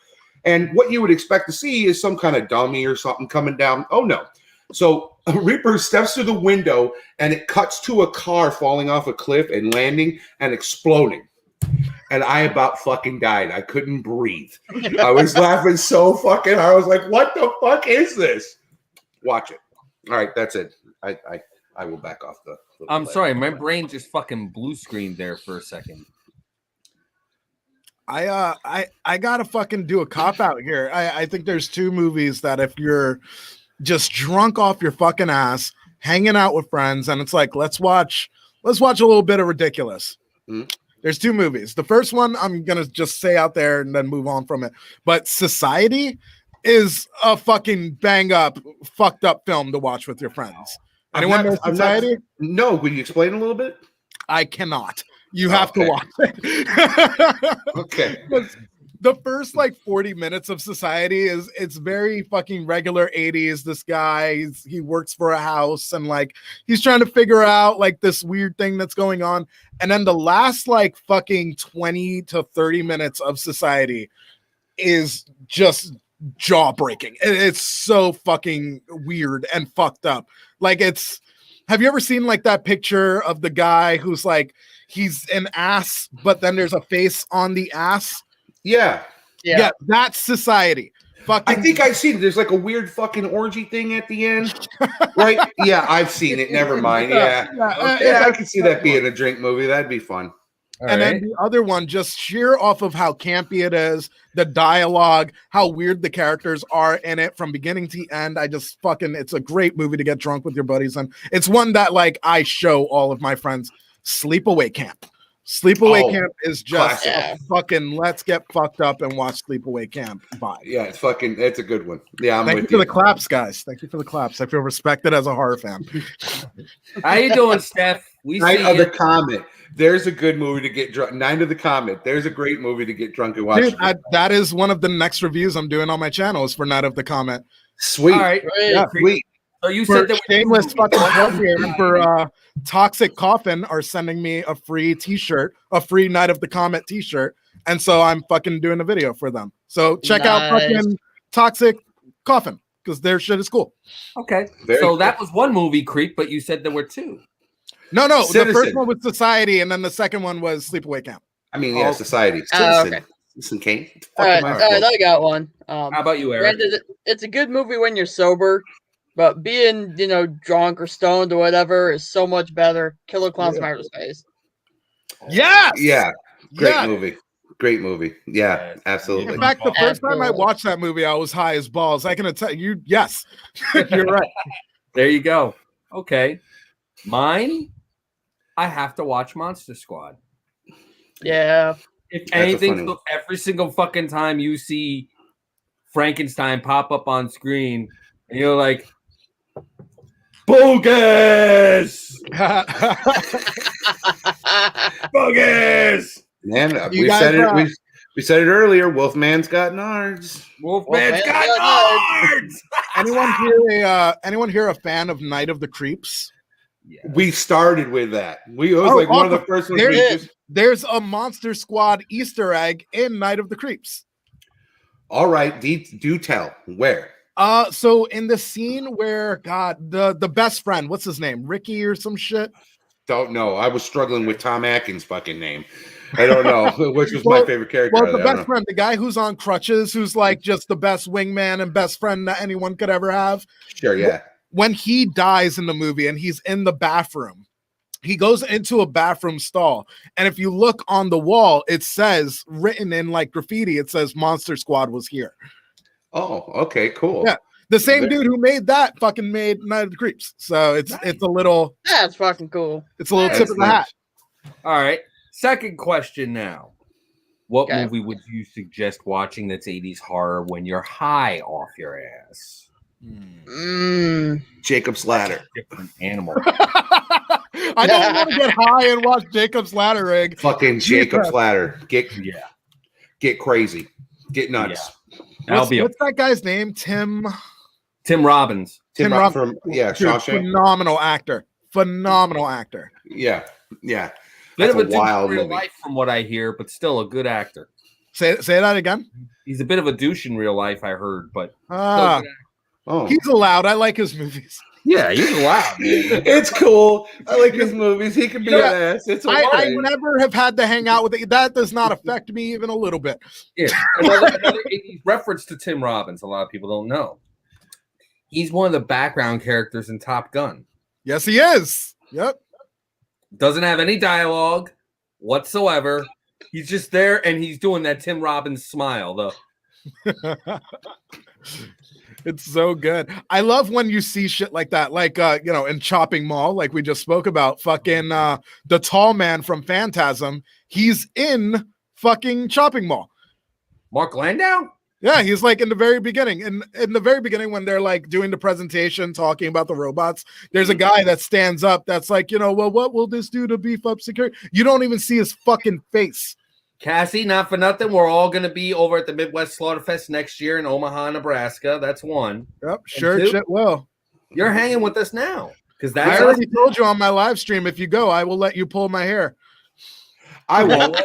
And what you would expect to see is some kind of dummy or something coming down. Oh, no. So a Reaper steps through the window, and it cuts to a car falling off a cliff and landing and exploding. And I about fucking died. I couldn't breathe. I was laughing so fucking hard. I was like, what the fuck is this? Watch it. All right, that's it. I will back off the. I'm sorry, my brain just fucking blue screened there for a second. I gotta fucking do a cop out here. I think there's 2 movies that if you're just drunk off your fucking ass, hanging out with friends, and it's like, let's watch a little bit of ridiculous. Mm-hmm. There's 2 movies. The first one I'm going to just say out there and then move on from it. But Society is a fucking bang up, fucked up film to watch with your friends. Anyone know Society? No. Will you explain a little bit? I cannot. You have to watch it. Okay. The first 40 minutes of Society it's very fucking regular 80s. This guy, he works for a house and he's trying to figure out this weird thing that's going on. And then the last fucking 20 to 30 minutes of Society is just jaw breaking. It's so fucking weird and fucked up. Have you ever seen like that picture of the guy who's like he's an ass, but then there's a face on the ass? Yeah. Yeah, that's society. I think I've seen it. There's like a weird fucking orgy thing at the end, right? Yeah, I've seen it. Never mind. Yeah, I can see that being a drink movie. That'd be fun. And then the other one, just sheer off of how campy it is, the dialogue, how weird the characters are in it from beginning to end. It's a great movie to get drunk with your buddies. And it's one that like I show all of my friends. Sleepaway Camp. Sleepaway Camp is just a fucking let's get fucked up and watch Sleepaway Camp vibe. Yeah, it's a good one. Yeah, Thank you for the claps, guys. Thank you for the claps. I feel respected as a horror fan. How you doing, Steph? Night of the Comet. There's a good movie to get drunk. Night of the Comet. There's a great movie to get drunk and watch. Dude, that is one of the next reviews I'm doing on my channel is for Night of the Comet. Sweet. All right. Yeah. Sweet. So you said that shameless fucking plug here for Toxic Coffin are sending me a free t-shirt, a free Night of the Comet t-shirt. And so I'm fucking doing a video for them. So check out fucking Toxic Coffin because their shit is cool. Okay. So that was one movie, Creep, but you said there were two. No, the first one was Society, and then the second one was Sleepaway Camp. I mean, yeah, Society. Okay. Listen, Kane. All right, I got one. How about you, Eric? Granted, it's a good movie when you're sober, but being, drunk or stoned or whatever is so much better. Killer Clowns from Outer Space. Yes! Yeah. Great movie. Yeah, absolutely. In fact, the first time I watched that movie, I was high as balls. I can tell you, yes, you're right. There you go. Okay. Mine, I have to watch Monster Squad. Yeah. If anything, so every single fucking time you see Frankenstein pop up on screen, and you're like, bogus! Bogus! Man, we said it. We said it earlier. Wolfman's got nards. Wolfman's got nards. Anyone here a fan of Night of the Creeps? Yes. We started with that. It was one of the first ones. There's a Monster Squad Easter egg in Night of the Creeps. All right, do tell. Where? So in the scene where the best friend, what's his name? Ricky or some shit? Don't know. I was struggling with Tom Atkins' fucking name. I don't know which was my favorite character. Well, the best friend, the guy who's on crutches, who's like just the best wingman and best friend that anyone could ever have. Sure, yeah. When he dies in the movie and he's in the bathroom, he goes into a bathroom stall. And if you look on the wall, it says, written in like graffiti, it says Monster Squad was here. Oh, okay, cool. Yeah. The same dude who made that fucking made Night of the Creeps. So it's a little. That's fucking cool. It's a little tip of the hat. All right. Second question now. What movie would you suggest watching that's 80s horror when you're high off your ass? Jacob's Ladder. Different animal. I don't want to get high and watch Jacob's Ladder rig. Fucking Jacob's Ladder. Get crazy. Get nuts. Yeah. What's that guy's name? Tim Robbins. Tim Robbins from Shawshank. Phenomenal actor. Yeah. Bit of a douche in real life from what I hear, but still a good actor. Say that again. He's a bit of a douche in real life, I heard, but he's allowed. I like his movies. Yeah, he's allowed. Man. It's cool. I like his movies. He can be an ass. It's I never have had to hang out with it. That does not affect me even a little bit. Yeah, another 80s reference to Tim Robbins. A lot of people don't know. He's one of the background characters in Top Gun. Yes, he is. Yep. Doesn't have any dialogue whatsoever. He's just there and he's doing that Tim Robbins smile, though. It's so good. I love when you see shit like that, like in Chopping Mall, like we just spoke about. Fucking the tall man from Phantasm, he's in fucking Chopping Mall. Mark Landau? Yeah, he's like in the very beginning. In the very beginning, when they're like doing the presentation, talking about the robots, there's a guy that stands up that's like, well, what will this do to beef up security? You don't even see his fucking face. Cassie, not for nothing, we're all going to be over at the Midwest Slaughterfest next year in Omaha, Nebraska. That's one. Yep, sure shit will. You're hanging with us now. Because I already told you on my live stream, if you go, I will let you pull my hair. I won't.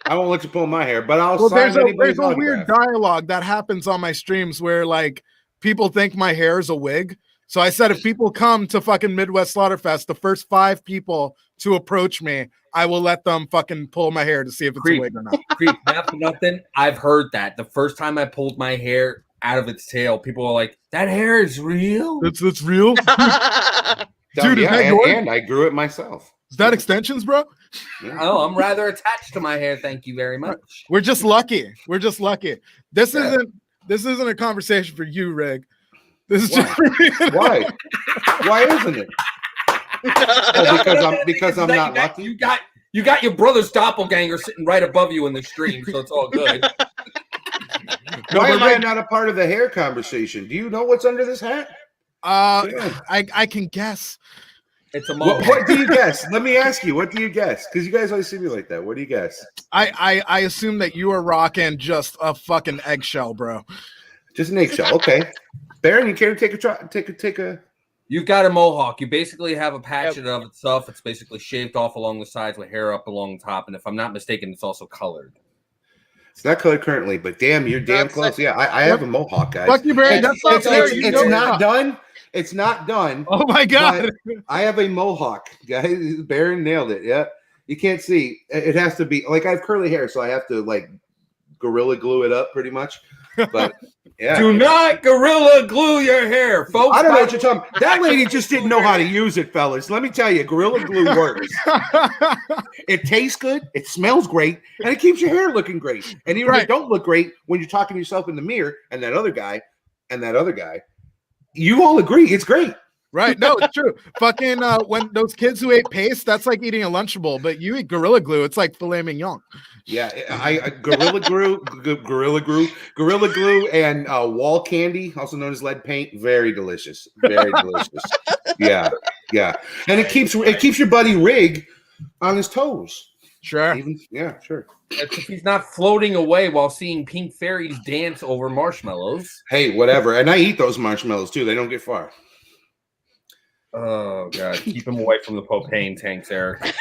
I won't let you pull my hair, but I'll sign there's a weird dialogue that happens on my streams where like people think my hair is a wig. So I said, if people come to fucking Midwest Slaughterfest, the first 5 people to approach me, I will let them fucking pull my hair to see if it's a wig or not. Creep, not for nothing. I've heard that. The first time I pulled my hair out of its tail, people are like, "That hair is real." That's real, dude. Yeah, is that yours? and I grew it myself. Is that extensions, bro? Yeah. Oh, I'm rather attached to my hair. Thank you very much. We're just lucky. We're just lucky. This isn't a conversation for you, Rig. This is just for me. Why? Why isn't it? Oh, because I'm not lucky. You got your brother's doppelganger sitting right above you in the stream, so it's all good. Why am I not a part of the hair conversation? Do you know what's under this hat? I can guess. It's a mohawk. What do you guess? Let me ask you. What do you guess? Because you guys always see me like that. What do you guess? I assume that you are rocking just a fucking eggshell, bro. Just an eggshell. Okay. Baron, you care to take a try? Take a. You've got a mohawk. You basically have a patch of itself. It's basically shaved off along the sides with hair up along the top. And if I'm not mistaken, it's also colored. It's not colored currently, but damn, you're damn close. Yeah, I have a mohawk, guys. Fuck you, Baron. It's not done. It's not done. Oh my god! I have a mohawk, guys. Baron nailed it. Yeah, you can't see. It has to be like I have curly hair, so I have to like gorilla glue it up pretty much. But yeah, do not gorilla glue your hair, folks. I don't know what you're talking about. That lady just didn't know how to use it, fellas. Let me tell you, gorilla glue works. It tastes good, it smells great, and it keeps your hair looking great. And even if it don't look great when you're talking to yourself in the mirror, and that other guy, you all agree it's great. Right? No, it's true. Fucking when those kids who ate paste, that's like eating a Lunchable, but you eat Gorilla Glue, it's like filet mignon. Yeah, I Gorilla Glue, and wall candy, also known as lead paint, very delicious, very delicious. Yeah, and it keeps your buddy Rig on his toes. Sure. Sure. If he's not floating away while seeing pink fairies dance over marshmallows. Hey, whatever. And I eat those marshmallows too. They don't get far. Oh god, keep him away from the propane tanks, Eric.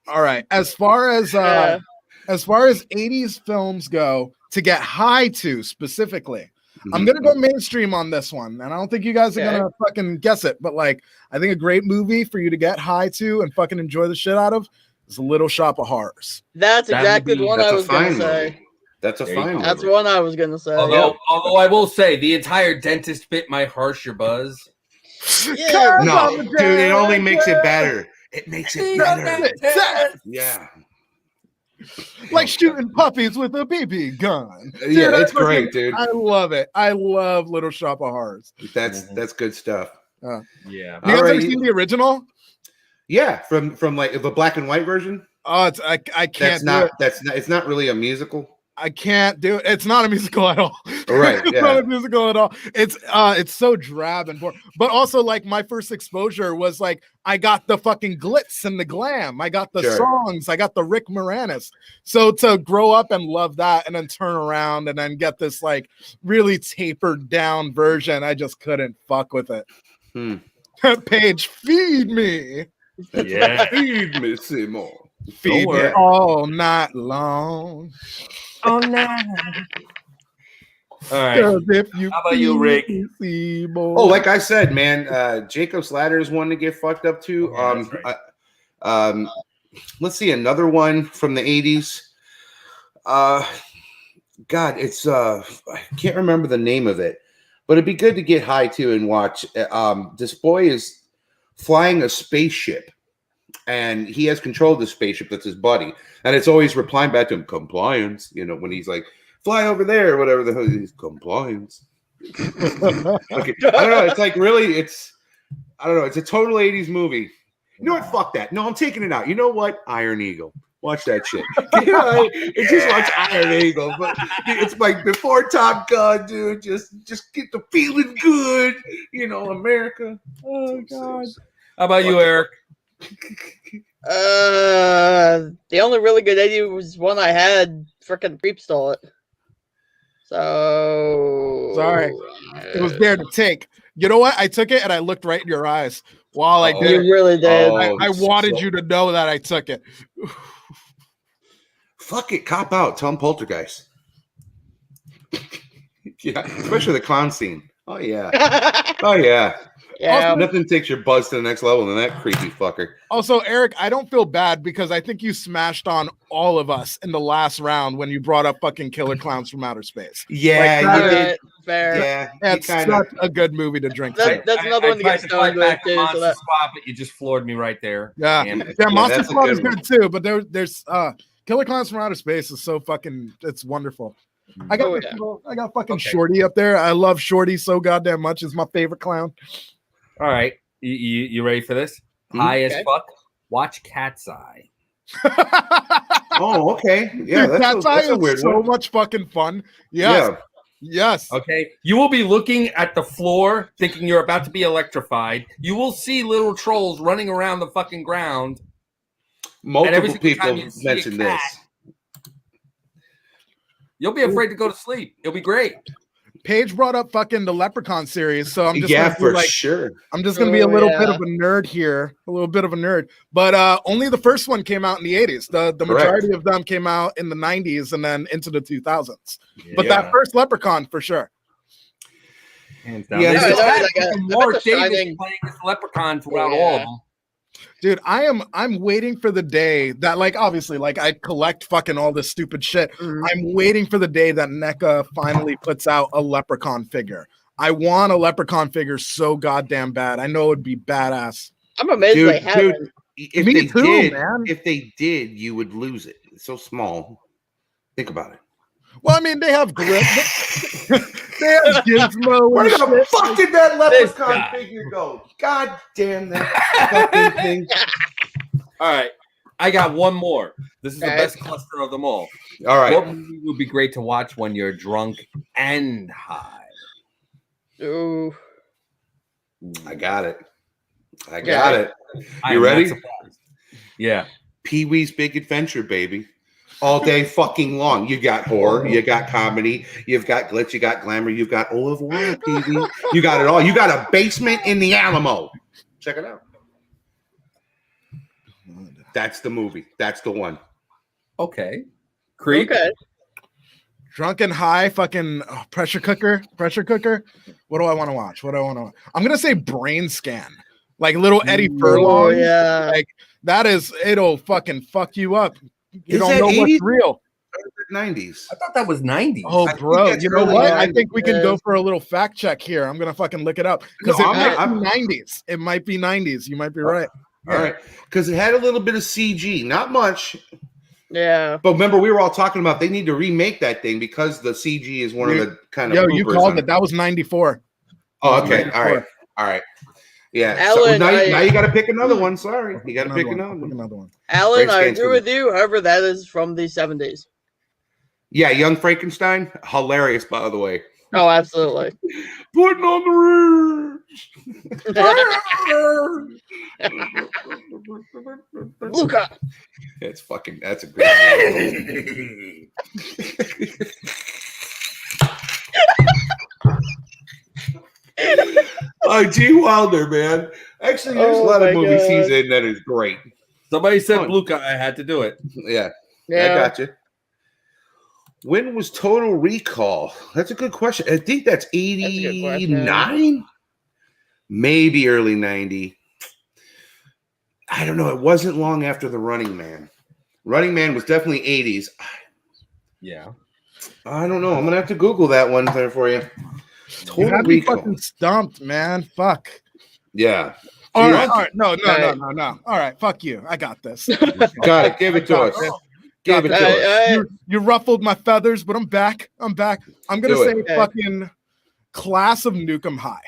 All right. As far as 80s films go, to get high to specifically, I'm gonna go mainstream on this one, and I don't think you guys are gonna fucking guess it, but like I think a great movie for you to get high to and fucking enjoy the shit out of is A Little Shop of Horrors. That's exactly the one I was gonna say. That's a fine movie. That's one I was gonna say. Although I will say the entire dentist bit might harsh your buzz. Yeah, no, dude, it only makes it better. It makes it better. Yeah. Like shooting puppies with a BB gun. Dude, Yeah, it's great, dude. I love it. I love Little Shop of Horrors. That's good stuff. Yeah. You guys ever seen the original? Yeah, from like the black and white version. Oh, I can't. It's not really a musical. I can't do it. It's not a musical at all. Right. It's not a musical at all. It's so drab and boring. But also, like, my first exposure was like I got the fucking glitz and the glam. I got the songs. I got the Rick Moranis. So to grow up and love that and then turn around and then get this like really tapered down version, I just couldn't fuck with it. That page, feed me. Yeah. Feed me, Simon. Feed me all night long. Oh no! All right. How about you, Rick? Oh, like I said, man, Jacob's Ladder is one to get fucked up to. Let's see another one from the 80s. God, it's I can't remember the name of it, but it'd be good to get high to and watch. This boy is flying a spaceship. And he has control of the spaceship. That's his buddy. And it's always replying back to him, compliance. You know, when he's like, fly over there, or whatever the hell he's compliance. Okay. I don't know. It's like really, I don't know. It's a total 80s movie. You know what? Fuck that. No, I'm taking it out. You know what? Iron Eagle. Watch that shit. Just watch Iron Eagle. But it's like before Top Gun, dude. Just get the feeling good. You know, America. Oh, God. How about you, Eric? The only really good 80 was one I had. Frickin' Creep stole it. So sorry, it was there to take. You know what? I took it and I looked right in your eyes while I did. You really did. I wanted you to know that I took it. Fuck it, cop out. Tell him Poltergeist. Yeah, especially the clown scene. Oh yeah. Oh yeah. Yeah. Nothing takes your buzz to the next level than that creepy fucker. Also, Eric, I don't feel bad because I think you smashed on all of us in the last round when you brought up fucking Killer Clowns from Outer Space. Yeah, Like, you did. Alright, fair. Yeah, That's such a good movie to drink. That's another one to get stoned with too. So that, Squad, but you just floored me right there. Yeah, Damn it. yeah, Monster that's a Squad is good good too, but there's Killer Clowns from Outer Space is so fucking, it's wonderful. I got I got fucking Okay. Shorty up there. I love Shorty so goddamn much. It's my favorite clown. All right, you ready for this? High as fuck. Watch Cat's Eye. Oh, okay. Yeah, Dude, Cat's Eye that's a is weird so one. much fucking fun. Yes. Yeah. Yes. Okay, you will be looking at the floor, thinking you're about to be electrified. You will see little trolls running around the fucking ground. Multiple single people time you see a mentioned cat, this. You'll be afraid to go to sleep. It'll be great. Paige brought up fucking the Leprechaun series, so I'm just Yeah, gonna be for like, sure. I'm just gonna be a little bit yeah. of a nerd here, a little bit of a nerd. But only the first one came out in the 80s. The majority of them came out in the 90s and then into the 2000s. But Yeah. that first Leprechaun for sure. Hands down. Yeah, There's I just bet more The Davis Shining- playing as Leprechaun throughout all of them. Dude, I'm waiting for the day that, like, obviously, like, I collect fucking all this stupid shit. Mhm. I'm waiting for the day that NECA finally puts out a Leprechaun figure. I want a Leprechaun figure so goddamn bad. I know it would be badass. I'm amazed they haven't. If Me they too, did, man. if they did, you would lose it. It's so small. Think about it. Well, I mean, they have grip. They have Gizmo Where and the shit. fuck did that This leprechaun guy. figure go? God damn that fucking thing. All right, I got one more. This is the Okay. best cluster of them all. All right. What movie would be great to watch when you're drunk and high? Ooh. I got it. I Yeah. got it. I You am not ready? surprised. Yeah. Pee-wee's Big Adventure, baby. All day fucking long. You got horror, you got comedy, you've got glitz, you got glamour, you've got au revoir, Pee-wee. You got it all. You got a basement in the Alamo. Check it out. That's the movie. That's the one. Okay. Creep. Okay. Drunk and high, fucking pressure cooker. What do I want to watch? I'm gonna say Brain Scan, like little Eddie Furlong. Oh yeah. Like that is, it'll fucking fuck you up. You Is don't that know what's 80s? real. 90s. I thought that was 90s. Oh, I think bro, that's you know early what? I 90s. think we can go for a little fact check here. I'm gonna fucking look it up because No, it might I'm be 90s. It might be 90s. You might be right. All right. Because it had a little bit of CG, not much. Yeah. But remember, we were all talking about they need to remake that thing because the CG is one of the kind of. Yo, you bloopers called on it. That was 94. Oh, okay. 94. All right. Yeah. So Alan, now you got to pick another one. Sorry, you got to pick Another another one. one. Alan, Brain I Scan's agree good. with you. However, that is from the 70s. Yeah, Young Frankenstein, hilarious by the way. Oh, absolutely. Putting on the ridge. Luca. That's a great movie. G. Wilder, man. Actually, there's a Oh lot my of movies God. he's in that is great. Somebody said Oh. Luca. I had to do it. Yeah, I Yeah. got you. When was Total Recall? That's a good question. I think that's a good question. 89, maybe early 90. I don't know. It wasn't long after The Running Man. Running Man was definitely 80s. Yeah. I don't know. I'm gonna have to Google that one there for you. You Total had me Recall. fucking stumped, man. Fuck. Yeah. All You right. know? All right. No. Right. No. All right. Fuck you. I got this. Got it. Give it to us. Give it to us. You ruffled my feathers, but I'm back. I'm gonna Do say it. fucking Class of Nukem High.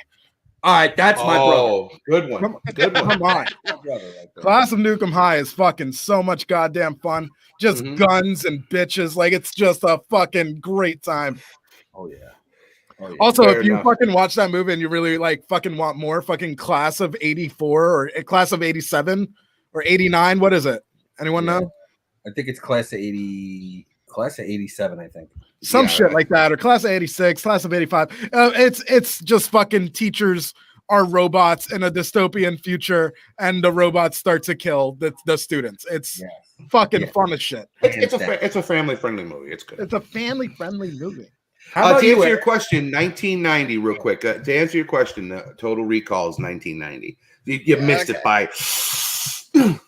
All right. That's my brother. Oh, good one. Good one. Come on. Class of Nukem High is fucking so much goddamn fun. Just Mhm. guns and bitches. Like it's just a fucking great time. Oh yeah. Also, Fair if you enough. fucking watch that movie and you really like fucking want more, fucking Class of 84 or Class of 87 or 89, what is it? Anyone Yeah. know? I think it's class of 80, class of 87. I think. Some Yeah, shit right. like that, or Class of 86, Class of 85. It's just fucking teachers are robots in a dystopian future, and the robots start to kill the students. It's Yeah. fucking Yeah. fun as shit. It's a family friendly movie. It's good. It's a family friendly movie. How about to you, answer your Eric? question, 1990, real quick. To answer your question, Total Recall is 1990. You missed it by. Just a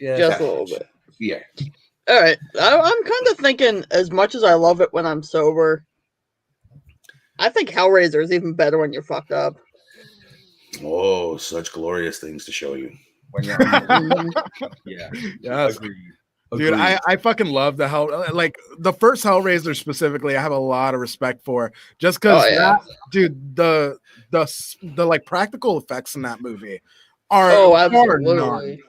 little bit. Yeah. All right. I'm kind of thinking, as much as I love it when I'm sober, I think Hellraiser is even better when you're fucked up. Oh, such glorious things to show you. When you're yeah. Yes. Agreed. Dude, I fucking love the the first Hellraiser specifically. I have a lot of respect for, just because dude, the like practical effects in that movie are absolutely.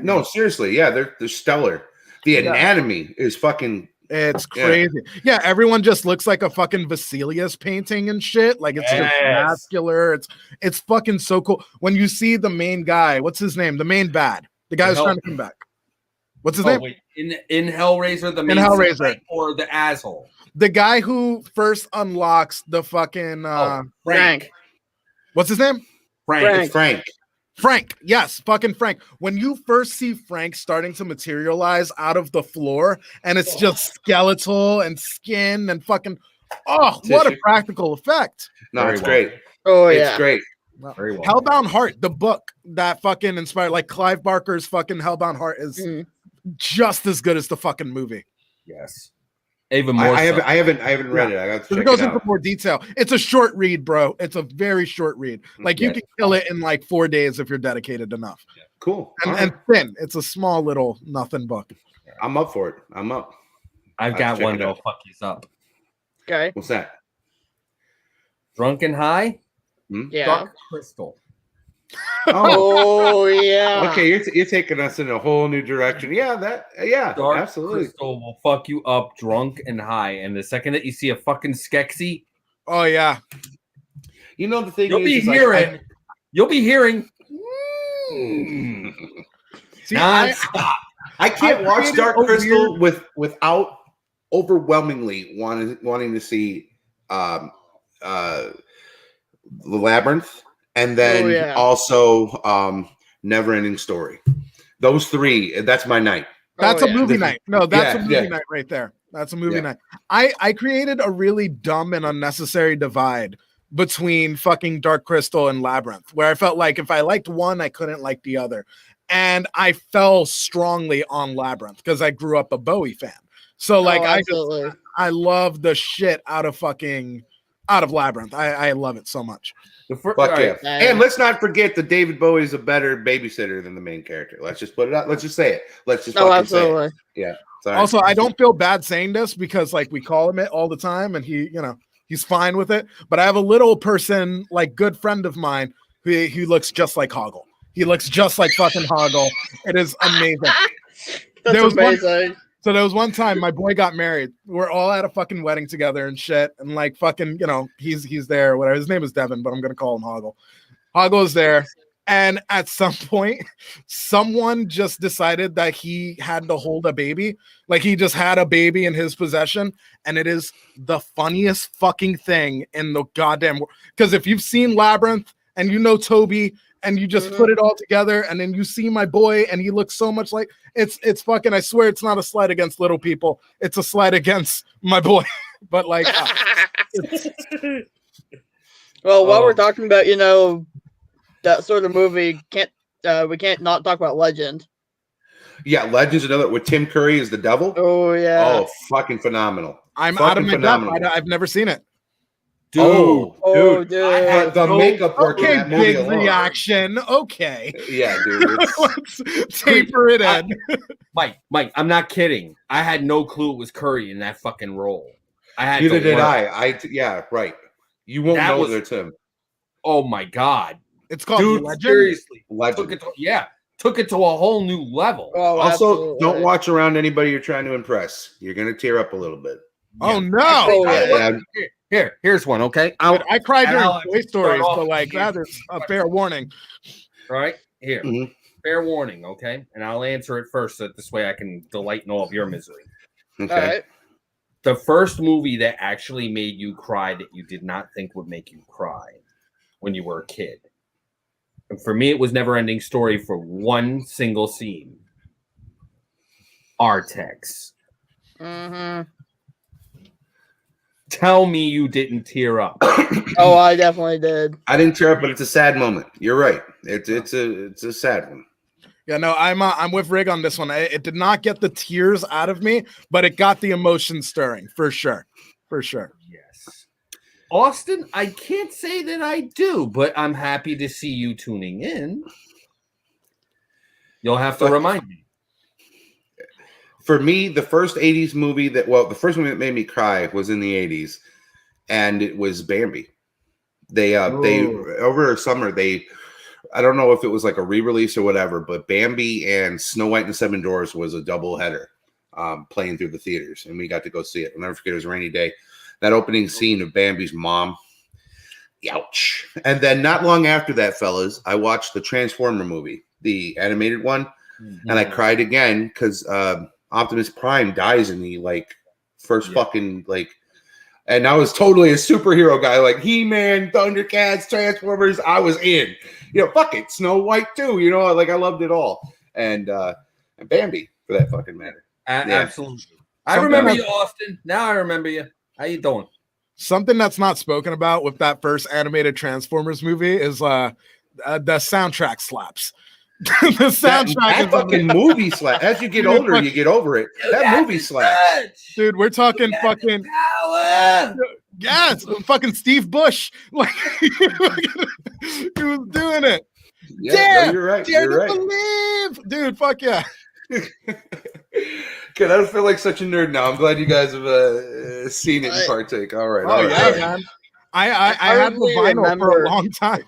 No, seriously, they're stellar. The anatomy is fucking. It's crazy. Yeah, everyone just looks like a fucking Vesalius painting and shit. Like it's just masculine. It's fucking so cool. When you see the main guy, what's his name? The main bad. The guy who's trying to come back. What's his name? Wait. In Hellraiser, the main or the asshole? The guy who first unlocks the fucking Frank. What's his name? Frank. Yes, fucking Frank. When you first see Frank starting to materialize out of the floor and it's just skeletal and skin and fucking what a practical effect. No, it's great. Oh, it's great. Very well. Hellbound Heart, the book that fucking inspired, like Clive Barker's fucking Hellbound Heart is just as good as the fucking movie. Yes. Even more. I haven't read it. I got to check it goes it out. into more detail. It's a short read, bro. It's a very short read. Like you can kill it in like 4 days if you're dedicated enough. Cool. And thin. It's a small little nothing book. I'm up for it. I'm up. I've got one that'll fuck you up. Okay. What's that? Drunk and High? Yeah. Dark Crystal. Oh yeah. Okay, you're taking us in a whole new direction. Yeah, Dark absolutely. Crystal will fuck you up drunk and high. And the second that you see a fucking Skeksis, oh yeah. You know the thing you'll be hearing. You'll be hearing. See, I can't watch Dark Crystal without overwhelmingly wanting to see the Labyrinth. And then also Never Ending Story. Those three, that's my night. That's a movie night. No, that's a movie night right there. That's a movie night. I created a really dumb and unnecessary divide between fucking Dark Crystal and Labyrinth, where I felt like if I liked one, I couldn't like the other. And I fell strongly on Labyrinth because I grew up a Bowie fan. So like I love the shit out of Labyrinth. I love it so much. And let's not forget that David Bowie is a better babysitter than the main character. Let's just put it out. Let's just say it. Let's just say it. Yeah. Sorry. Also, I don't feel bad saying this because like we call him it all the time and he's fine with it. But I have a little person, like good friend of mine, who looks just like Hoggle. He looks just like fucking Hoggle. It is amazing. That's amazing. So there was one time my boy got married. We're all at a fucking wedding together and shit. And like fucking, he's there, whatever. His name is Devin, but I'm going to call him Hoggle. Hoggle's there. And at some point, someone just decided that he had to hold a baby. Like he just had a baby in his possession. And it is the funniest fucking thing in the goddamn world. Because if you've seen Labyrinth and you know Toby and you just put it all together and then you see my boy and he looks so much like it's fucking, I swear it's not a slight against little people. It's a slight against my boy. But like, well, while we're talking about, that sort of movie, we can't not talk about Legend. Yeah, Legend's another with Tim Curry as the devil. Oh yeah. Oh, fucking phenomenal. I'm out of my depth. I've never seen it. Dude. The makeup work in okay, that movie big alone. Reaction. Okay. Yeah, dude. Let's taper it in. Mike, I'm not kidding. I had no clue it was Curry in that fucking role. Neither did I. Yeah, right. You won't know that it's him. Oh my god. It's called Legend. Seriously. Legend. Took it to a whole new level. Oh, also, don't watch around anybody you're trying to impress. You're gonna tear up a little bit. Oh no. Here's one, okay? I cried during Toy Stories, so like that is a fair warning. All right, here. Mm-hmm. Fair warning, okay? And I'll answer it first, so this way I can delight in all of your misery. Okay. All right. The first movie that actually made you cry that you did not think would make you cry when you were a kid. And for me, it was Never Ending Story for one single scene. Artex. Mm-hmm. tell me you didn't tear up. Oh, I definitely did. I didn't tear up, but it's a sad moment. You're right. It's a sad one. Yeah, no, I'm with Rig on this one. It did not get the tears out of me, but it got the emotion stirring for sure. For sure. Yes. Austin, I can't say that I do, but I'm happy to see you tuning in. You'll have to remind me. For me, the first 80s movie the first movie that made me cry was in the 80s, and it was Bambi. They over summer, I don't know if it was like a re-release or whatever, but Bambi and Snow White and the Seven Dwarfs was a double header playing through the theaters, and we got to go see it. I'll never forget, it was a rainy day. That opening scene of Bambi's mom, ouch. And then not long after that, fellas, I watched the Transformer movie, the animated one, and I cried again because Optimus Prime dies in the first fucking and I was totally a superhero guy, like He-Man, Thundercats, Transformers. I was in, fuck it, Snow White too, I loved it all, and Bambi for that fucking matter. Absolutely. I remember you, Austin. Now I remember you. How you doing? Something that's not spoken about with that first animated Transformers movie is the soundtrack slaps. The soundtrack that fucking movie slap. As you get older, you get over it. That movie slap. Dude, we're talking fucking power. Yes, fucking Steve Bush. He was doing it. Yeah, Damn, no, you're right. Dare You're to right. believe. Dude, fuck yeah. God, I don't feel like such a nerd now. I'm glad you guys have seen it and partake. All right. Oh, yeah, man. I had the vinyl for a long time.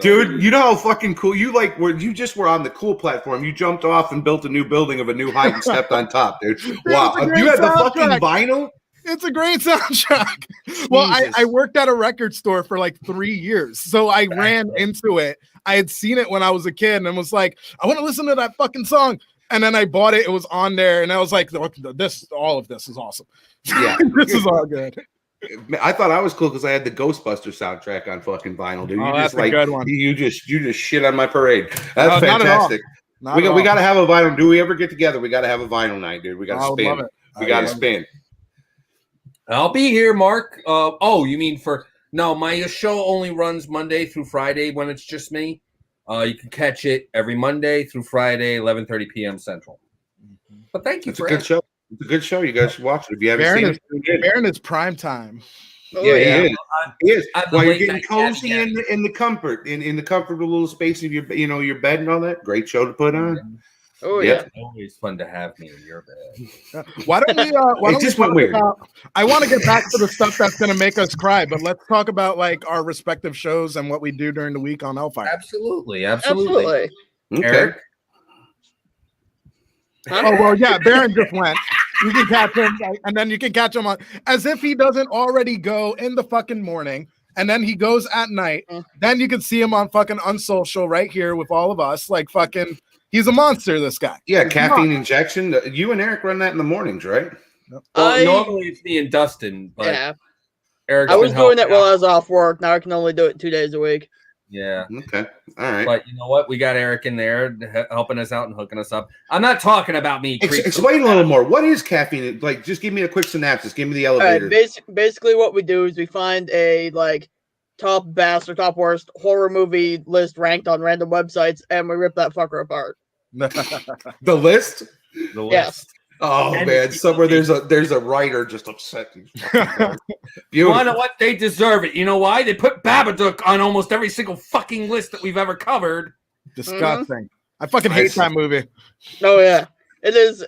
Dude, you know how fucking cool you you just were on the cool platform. You jumped off and built a new building of a new height and stepped on top, dude. Wow. You had the fucking vinyl? It's a great soundtrack. Well, I worked at a record store for 3 years, so I ran into it. I had seen it when I was a kid and was like, I want to listen to that fucking song. And then I bought it. It was on there, and I was like, all of this is awesome. Yeah, this is all good. I thought I was cool because I had the Ghostbusters soundtrack on fucking vinyl, dude. That's a good one. You just shit on my parade. That's fantastic. We got to have a vinyl. Do we ever get together? We got to have a vinyl night, dude. We got to spin. Love it. We got to spin. I'll be here, Mark. You mean my show only runs Monday through Friday when it's just me. You can catch it every Monday through Friday, 11:30 p.m. Central. But thank you for a good show. It's a good show. You guys should watch it if you haven't seen it. Baron is prime time. Yeah, he is. While you're getting cozy in the comfort, in the comfortable little space of your your bed and all that. Great show to put on. Oh yeah, it's always fun to have me in your bed. Why don't we? It just went weird. I want to get back to the stuff that's going to make us cry, but let's talk about our respective shows and what we do during the week on Hellfire. Absolutely. Okay. Eric? Oh well, yeah. Baron just went. You can catch him, and then you can catch him on as if he doesn't already go in the fucking morning, and then he goes at night. Then you can see him on fucking Unsocial right here with all of us. He's a monster, this guy. Yeah, caffeine injection. You and Eric run that in the mornings, right? Well, normally it's me and Dustin, but yeah. Eric. I was doing it while I was off work. Now I can only do it 2 days a week. Yeah. Okay. All right. But you know what? We got Eric in there helping us out and hooking us up. I'm not talking about me. Explain a little more. What is caffeine? Just give me a quick synopsis. Give me the elevator. Basically, what we do is we find a top best or top worst horror movie list ranked on random websites, and we rip that fucker apart. The list? Yes. Oh and man, somewhere there's a writer just upset. You want to know what? They deserve it. You know why? They put Babadook on almost every single fucking list that we've ever covered. Disgusting. I fucking hate that movie. Oh yeah. It is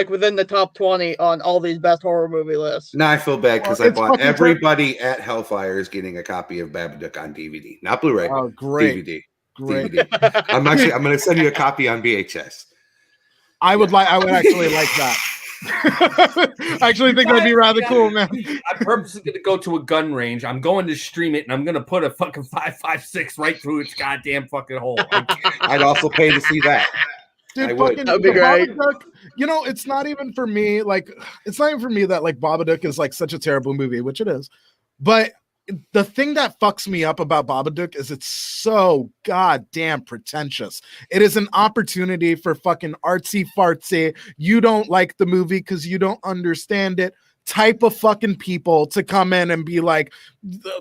within the top 20 on all these best horror movie lists. Now I feel bad because I bought everybody at Hellfire is getting a copy of Babadook on DVD, not Blu-ray. Oh, great. DVD. Great. DVD. I'm going to send you a copy on VHS. I would actually like that. I actually think that'd be rather cool, man. I'm purposely going to go to a gun range. I'm going to stream it, and I'm going to put a fucking 5.56 right through its goddamn fucking hole. I'd also pay to see that. Dude, that would be great. Babadook, it's not even for me. It's not even for me that Babadook is such a terrible movie, which it is. But the thing that fucks me up about Babadook is it's so goddamn pretentious. It is an opportunity for fucking artsy fartsy. You don't like the movie because you don't understand it type of fucking people to come in and be like,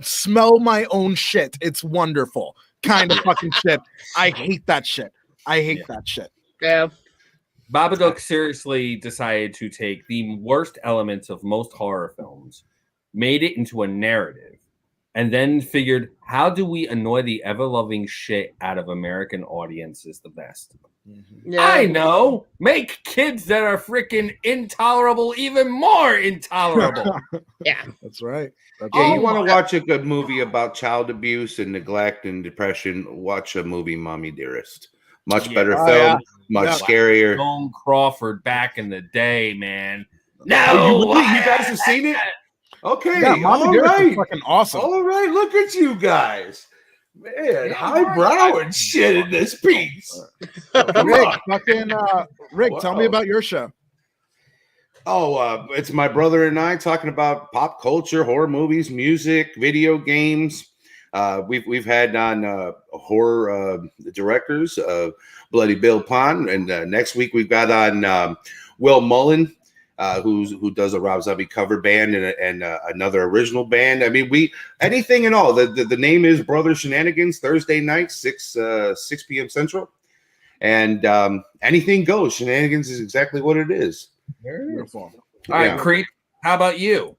smell my own shit. It's wonderful. Kind of fucking shit. I hate that shit. I hate that shit. Yeah. Babadook seriously decided to take the worst elements of most horror films, made it into a narrative, and then figured, how do we annoy the ever-loving shit out of American audiences the best? Yeah. I know! Make kids that are freaking intolerable even more intolerable! Yeah. That's right. Yeah, you want to watch a good movie about child abuse and neglect and depression, watch a movie, Mommy Dearest. Much better film, much scarier. Joan Crawford back in the day, man. No! You guys have seen it? Okay, Yeah, Mommy Dearest is fucking awesome. All right, look at you guys. Man, highbrow and shit in this piece. Rick, tell me about your show. It's my brother and I talking about pop culture, horror movies, music, video games. We've had on horror directors, Bloody Bill Pond, and next week we've got on Will Mullen, who does a Rob Zombie cover band and another original band. I mean, anything and all. The name is Brother Shenanigans. Thursday night, 6 p.m. Central, and anything goes. Shenanigans is exactly what it is. Beautiful. All right, Creep. How about you?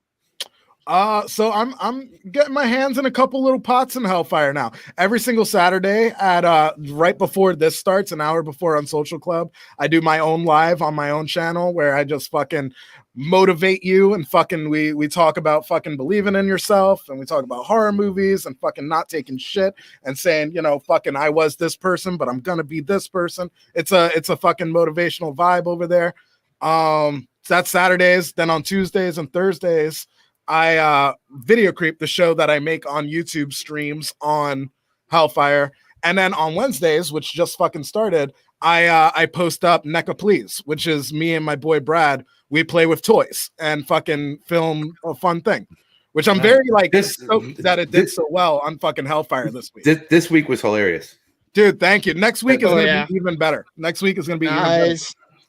So I'm getting my hands in a couple little pots in Hellfire now. Every single Saturday at right before this starts, an hour before Unsocial Club, I do my own live on my own channel where I just fucking motivate you and fucking we talk about fucking believing in yourself, and we talk about horror movies and fucking not taking shit and saying, you know, fucking I was this person, but I'm gonna be this person. It's a fucking motivational vibe over there. So that's Saturdays. Then on Tuesdays and Thursdays, I video creep, the show that I make on YouTube streams on Hellfire. And then on Wednesdays, which just fucking started, I post up NECA Please, which is me and my boy Brad. We play with toys and fucking film a fun thing, which I'm very stoked that it did so well on fucking Hellfire this week. This week was hilarious. Dude, thank you. Next week is gonna be even better. Next week is gonna be even better.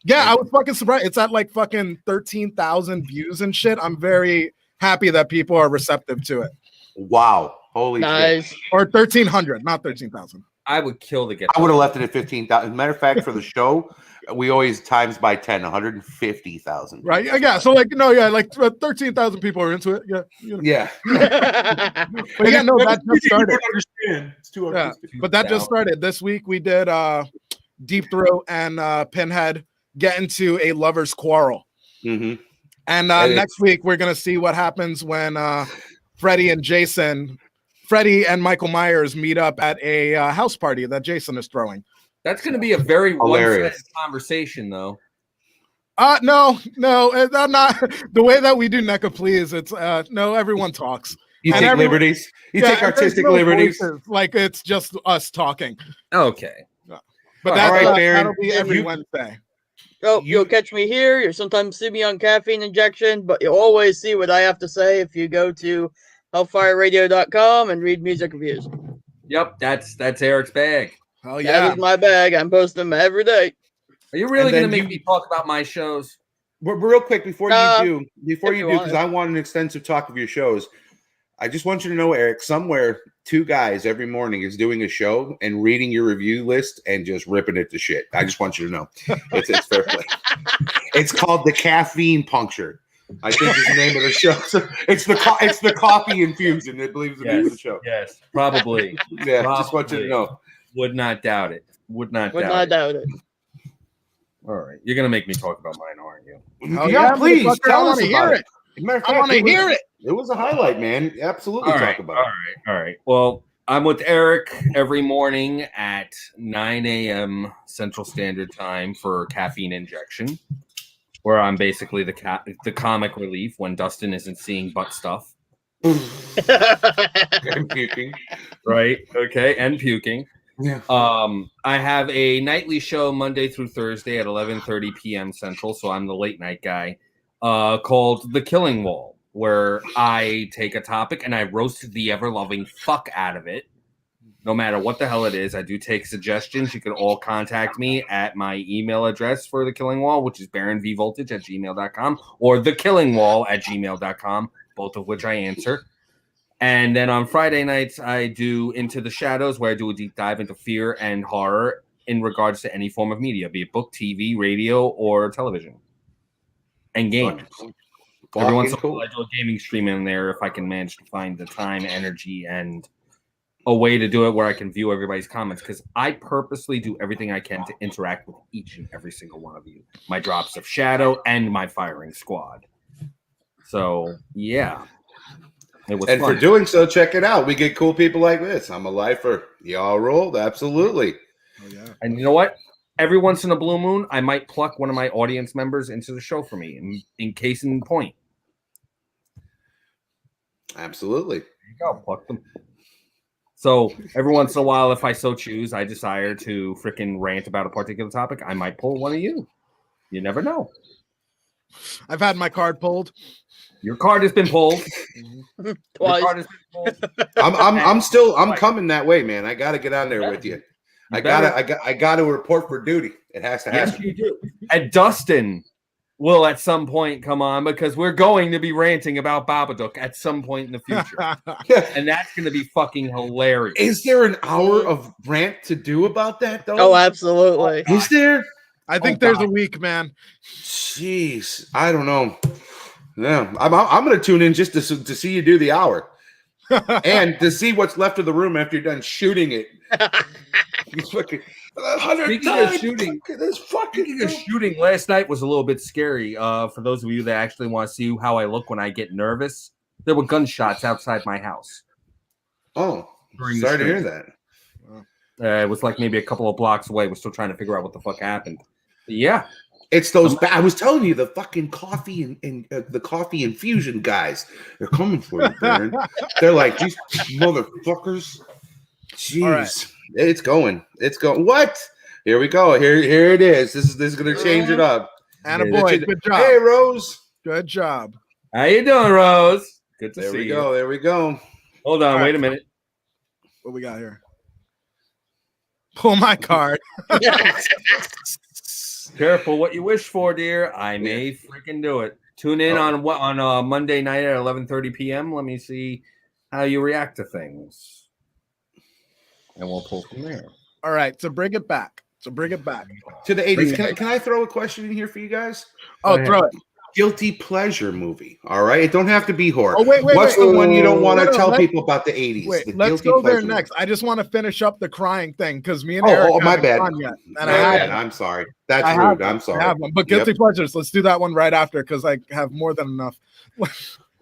Yeah, I was fucking surprised. It's at like fucking 13,000 views and shit. I'm very happy that people are receptive to it. Wow. Holy shit. Or 1,300, not 13,000. I would kill to get. I would have left it at 15,000. Matter of fact, for the show, we always times by 10, 150,000. Right? Yeah. So like 13,000 people are into it. Yeah. Yeah. But yeah, no, that just started. It's too artistic. But that just started. This week we did Deep Throat and Pinhead get into a lover's quarrel. Mm-hmm. And next week we're gonna see what happens when Freddie and Michael Myers meet up at a house party that Jason is throwing. That's going to be a very one-sided conversation, though. No, I'm not. The way that we do NECA Please, it's no, everyone talks. You take liberties. You take artistic liberties. Voices, like it's just us talking. Okay. But that'll be every Wednesday. Oh, you'll catch me here. You'll sometimes see me on Caffeine Injection, but you'll always see what I have to say if you go to hellfireradio.com and read music reviews. Yep, that's Eric's bag. Oh yeah, that is my bag. I'm posting them every day. Are you really going to make me talk about my shows? Real quick before you do, because I want an extensive talk of your shows. I just want you to know, Eric, somewhere 2 guys every morning is doing a show and reading your review list and just ripping it to shit. I just want you to know. It's fair play. It's called the Caffeine Puncture. I think is the name of the show. So it's the coffee infusion. I believe is the name of the show. Yes, probably. Yeah, probably. Just want you to know. Would not doubt it. Would not doubt it. All right, you're gonna make me talk about mine, aren't you? Oh, yeah, please tell us about it. I want to hear it. It was a highlight, man. Absolutely, talk about it. All right. Well, I'm with Eric every morning at 9 a.m. Central Standard Time for Caffeine Injection, where I'm basically the comic relief when Dustin isn't seeing butt stuff. And puking. Right. Okay. And puking. Yeah. I have a nightly show Monday through Thursday at 11:30 p.m. Central, so I'm the late night guy, called The Killing Wall, where I take a topic and I roast the ever-loving fuck out of it no matter what the hell it is. I do take suggestions. You can all contact me at my email address for The Killing Wall, which is baronvvoltage@gmail.com, or thekillingwall@gmail.com, both of which I answer. And then on Friday nights, I do Into the Shadows, where I do a deep dive into fear and horror in regards to any form of media, be it book, TV, radio, or television. And games. Every once in a while, I do a gaming stream in there if I can manage to find the time, energy, and a way to do it where I can view everybody's comments, because I purposely do everything I can to interact with each and every single one of you. My drops of shadow and my firing squad. So, yeah. And fun. For doing so, check it out. We get cool people like this. I'm a lifer. Y'all rolled. Absolutely. Oh, yeah. And you know what? Every once in a blue moon, I might pluck one of my audience members into the show for me, in case in point. Absolutely. There you go. Pluck them. So every once in a while, if I so choose, I desire to freaking rant about a particular topic, I might pull one of you. You never know. I've had my card pulled. Your card has been pulled. Twice. I'm coming that way, man. I got to get on there with you. I got to report for duty. It has to happen. Yes, you do. And Dustin will at some point come on, because we're going to be ranting about Babadook at some point in the future. And that's going to be fucking hilarious. Is there an hour of rant to do about that, though? Oh, absolutely. Is there? I think there's a week, man. Jeez. I don't know. Yeah, I'm going to tune in just to see you do the hour. And to see what's left of the room after you're done shooting it. Speaking of shooting, last night was a little bit scary. For those of you that actually want to see how I look when I get nervous, there were gunshots outside my house. Oh, sorry to hear that. It was like maybe a couple of blocks away. We're still trying to figure out what the fuck happened. But yeah. It's those. I was telling you, the fucking coffee and the coffee infusion guys. They're coming for you, Baron. They're like, these motherfuckers. Jeez, right. It's going. What? Here we go. Here it is. This is going to change it up. And a boy, good job. Hey, Rose. Good job. How you doing, Rose? Good to see you. There we go. Hold on. Wait a minute. What we got here? Pull my card. Careful what you wish for, dear. I may freaking do it. Tune in on Monday night at 11:30 p.m. Let me see how you react to things, and we'll pull from there. All right, to bring it back to the 80s. Can I throw a question in here for you guys? Oh, throw it. Guilty pleasure movie. All right, it don't have to be horror. Oh, wait. What's the one you don't want to tell people about the 80s? Wait, let's go there next. I just want to finish up the crying thing because me and Eric. Oh, my bad. I'm sorry. That's rude. I'm sorry. I have one, but guilty pleasures. Let's do that one right after because I have more than enough.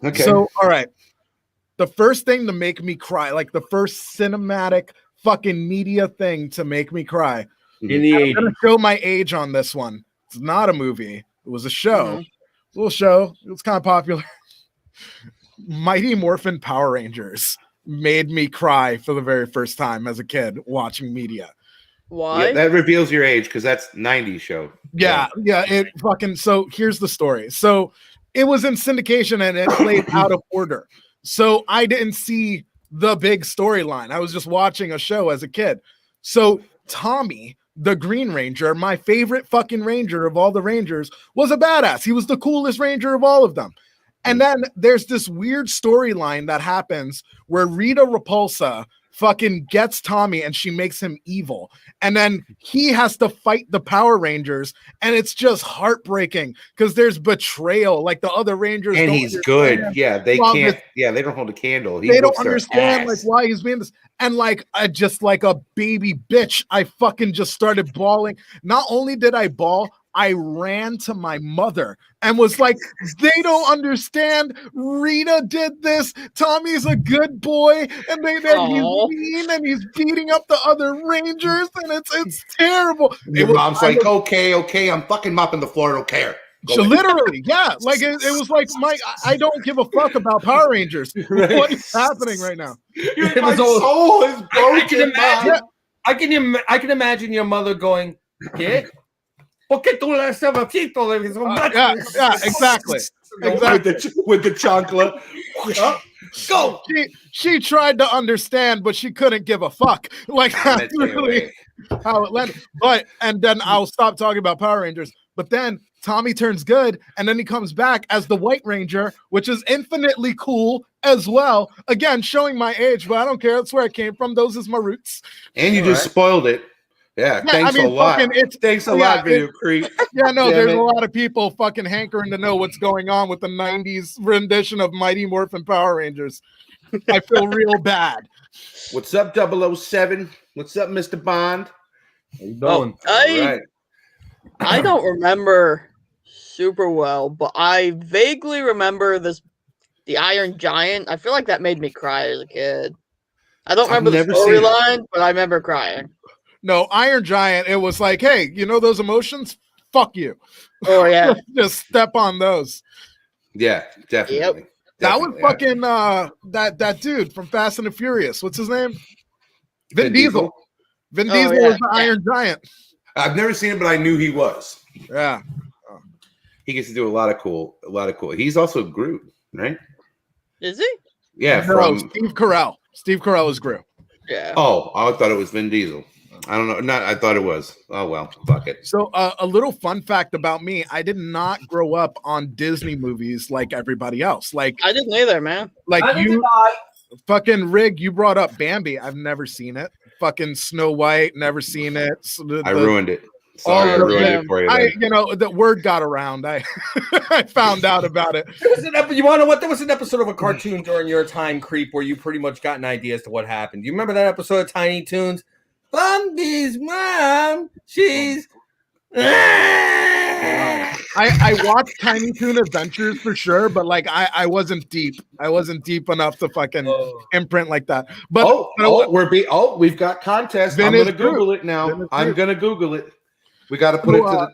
Okay. So, all right. The first thing to make me cry, like the first cinematic fucking media thing to make me cry. In the 80s. I'm gonna show my age on this one. It's not a movie. It was a show. Mm-hmm. Little show. It was kind of popular. Mighty Morphin Power Rangers made me cry for the very first time as a kid watching media. Why? Yeah, that reveals your age because that's 90s show. Yeah. It fucking. So here's the story. So it was in syndication and it played out of order. So I didn't see the big storyline. I was just watching a show as a kid. So Tommy, the Green Ranger, my favorite fucking Ranger of all the Rangers, was a badass. He was the coolest Ranger of all of them. And then there's this weird storyline that happens where Rita Repulsa fucking gets Tommy and she makes him evil. And then he has to fight the Power Rangers. And it's just heartbreaking because there's betrayal. Like the other Rangers. And he's good. Yeah, they can't. They don't hold a candle. They don't understand like why he's being this. And like, I just like a baby bitch, I fucking just started bawling. Not only did I bawl, I ran to my mother and was like, they don't understand. Rita did this. Tommy's a good boy. And he's mean and he's beating up the other Rangers. And it's terrible. Your mom's like, okay, I'm fucking mopping the floor. I don't care. So literally, yeah. Like it was like I don't give a fuck about Power Rangers. What is happening right now? My soul is broken. I can imagine your mother going, "Kid, ¿Por qué tú le haces besito? Yeah, exactly. With the chancla. Go. She tried to understand, but she couldn't give a fuck. Like that's really how it landed. And then I'll stop talking about Power Rangers. But then Tommy turns good, and then he comes back as the White Ranger, which is infinitely cool as well. Again, showing my age, but I don't care. That's where I came from. Those is my roots. And you just spoiled it. Yeah, thanks a lot. Thanks a lot, Video Creep. Yeah, no, there's a lot of people fucking hankering to know what's going on with the 90s rendition of Mighty Morphin Power Rangers. I feel real bad. What's up, 007? What's up, Mr. Bond? How you doing? I don't remember super well, but I vaguely remember the Iron Giant. I feel like that made me cry as a kid. I don't remember the storyline, but I remember crying. No, Iron Giant, it was like, hey, you know those emotions? Fuck you. Oh, yeah. Just step on those. Yeah, definitely. Yep. That was fucking that dude from Fast and the Furious. What's his name? Vin Diesel. Vin Diesel was the Iron Giant. I've never seen it, but I knew he was. Yeah. He gets to do a lot of cool. He's also Groot, right? Is he? Yeah, Steve Carell. Steve Carell is Groot. Yeah. Oh, I thought it was Vin Diesel. I don't know. I thought it was. Oh, well, fuck it. So a little fun fact about me, I did not grow up on Disney movies like everybody else. Like I didn't either, man. Like fucking Rig, you brought up Bambi. I've never seen it. Fucking Snow White, never seen it. I ruined it. Sorry, I ruined it for you. The word got around. I found out about it. You want to know what? There was an episode of a cartoon during your time, Creep, where you pretty much got an idea as to what happened. You remember that episode of Tiny Toons? Bambi's mom, she's. I watched Tiny Toon Adventures for sure, but like I wasn't deep. I wasn't deep enough to fucking imprint like that. But we've got contest. I'm gonna Google it now. I'm gonna Google it. We got to put it to the.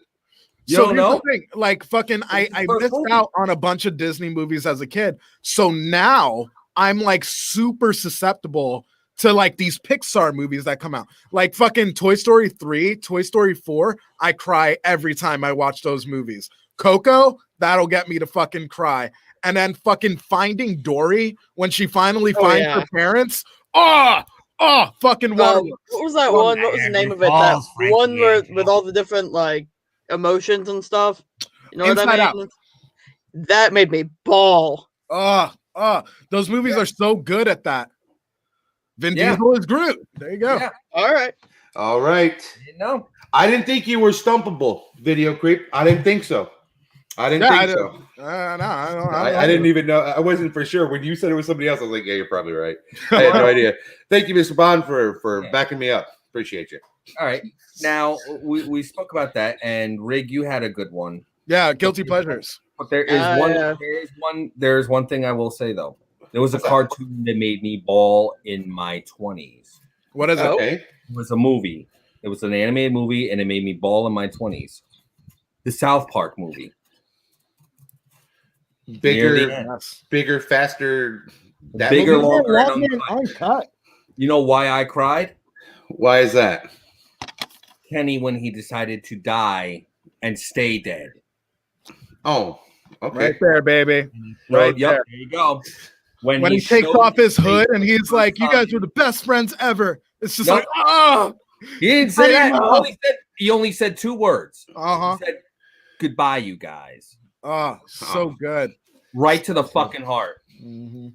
So here's the thing, like fucking, I missed out on a bunch of Disney movies as a kid. So now I'm like super susceptible to like these Pixar movies that come out, like fucking Toy Story 3, Toy Story 4. I cry every time I watch those movies. Coco, that'll get me to fucking cry. And then fucking Finding Dory when she finally finds her parents. Fucking water. What was that one? What was the name of it? That one with all the different like emotions and stuff. You know Inside what I mean? That made me bawl. Those movies are so good at that. Vin Diesel is Groot. There you go. Yeah. All right. You know, I didn't think you were stumpable, Video Creep. I didn't think so. I didn't think so. I didn't even know. I wasn't for sure. When you said it was somebody else, I was like, yeah, you're probably right. I had no idea. Thank you, Mr. Bond, for backing me up. Appreciate you. All right. Now, we spoke about that, and Rig, you had a good one. Yeah, guilty pleasures. But there is there's one thing I will say, though. There was a cartoon that made me bawl in my 20s. What is it? Okay. It was a movie. It was an animated movie, and it made me bawl in my 20s. The South Park movie. Bigger, faster. Bigger, longer, and uncut. You know why I cried? Why is that? Kenny, when he decided to die and stay dead. Oh, okay. Right there, baby. Right there. There you go. When he takes off his hood and he's like, "You guys were the best friends ever." It's just like, oh. He didn't say that. He only said 2 words. He said, "Goodbye, you guys." Oh, so good. Right to the fucking heart. Mm-hmm.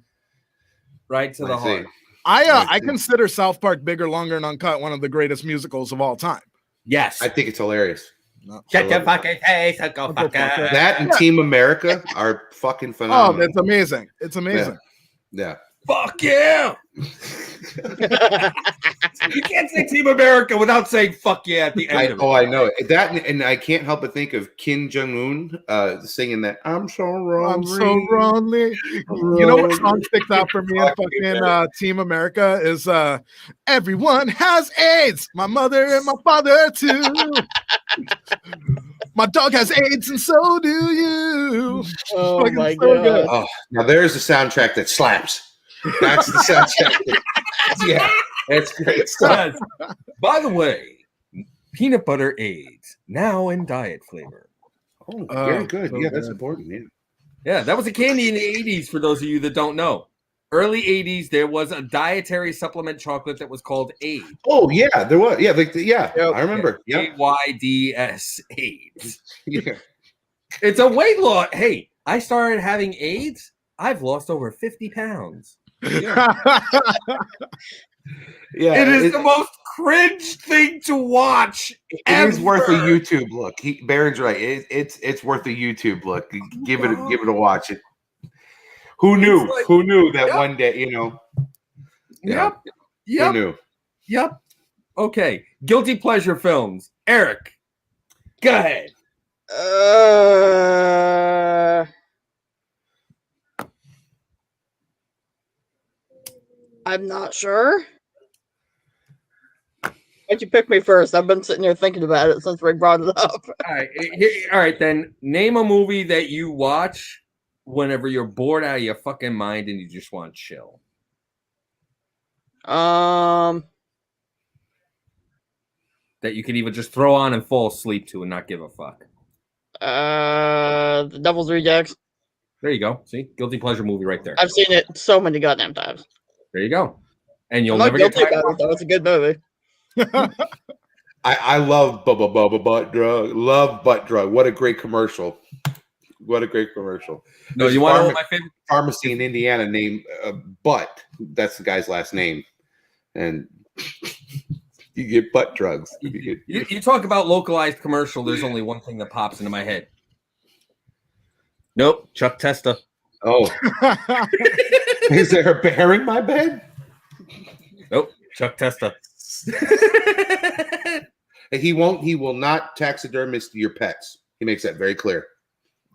Right to the heart. I consider South Park Bigger, Longer, and Uncut one of the greatest musicals of all time. Yes. I think it's hilarious. Shut your fucking face. Go fuck that and Team America are fucking phenomenal. Oh, it's amazing. It's amazing. Yeah. Fuck yeah. You can't say Team America without saying fuck yeah at the end of it. I know it. That, and I can't help but think of Kim Jong-un singing that I'm so lonely. I'm so lonely. You know what song sticks out for me in fucking Team America is Everyone Has AIDS. My mother and my father too. My dog has AIDS and so do you. Oh my god. Oh, now there's a soundtrack that slaps. That's the soundtrack. Yeah, that's great stuff. By the way, Peanut butter AIDS, now in diet flavor. Oh, very good. So Yeah, that's good. important. Yeah. Yeah, that was a candy in the 80s for those of you that don't know. Early 80s, there was a dietary supplement chocolate that was called AIDS. Oh yeah, there was. Yeah, like Yep. I remember. Yeah. AIDS. AIDS. Yeah. It's a weight loss. Hey, I started having AIDS. I've lost over 50 pounds. Yeah, It is the most cringe thing to watch. It is worth a YouTube look. Baron's right. It's worth a YouTube look. Give it a watch. Who knew? Like, Who knew that one day? You know. Yep. Who knew? Yep. Okay. Guilty pleasure films. Eric, go ahead. I'm not sure. Why'd you pick me first? I've been sitting here thinking about it since we brought it up. All right. Then name a movie that you watch whenever you're bored out of your fucking mind and you just want to chill. Um, That you can even just throw on and fall asleep to and not give a fuck. The Devil's Rejects. There you go. See, guilty pleasure movie right there. I've seen it so many goddamn times. There you go. And you'll I'm not never get guilty tired. about it, though. It's a good movie. I love Bubba butt drug. Love butt drug. What a great commercial. What a great commercial. No, There's you want to know what my favorite pharmacy in Indiana named Butt. That's the guy's last name. And you get butt drugs. You talk about localized commercial, there's only one thing that pops into my head. Nope, Chuck Testa. Oh. Is there a bear in my bed? Nope, Chuck Testa. He will not taxidermist your pets. He makes that very clear.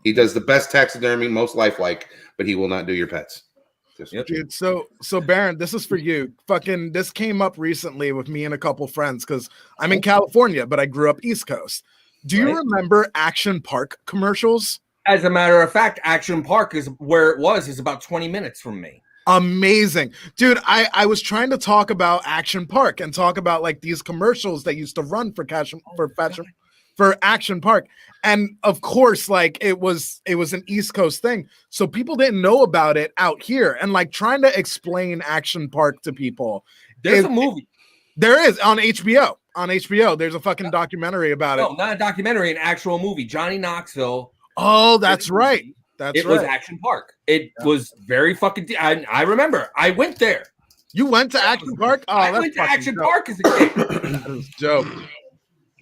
He does the best taxidermy, most lifelike, but he will not do your pets. Yep. Dude, so Baron, this is for you. Fucking, this came up recently with me and a couple friends because I'm in California, but I grew up East Coast. Do you remember Action Park commercials? As a matter of fact, Action Park is where it was. Is about 20 minutes from me. Amazing, dude. I was trying to talk about Action Park and talk about like these commercials that used to run for Action Park, and of course, like it was an East Coast thing, so people didn't know about it out here. And like trying to explain Action Park to people, There's a movie. There is on HBO. On HBO, there's a fucking documentary about it. No, not a documentary, an actual movie. Johnny Knoxville. Oh, that's right. It was Action Park. It was very fucking. I remember. I went there. You went to Action Park? Oh, I went to Action Park as a kid. That was dope.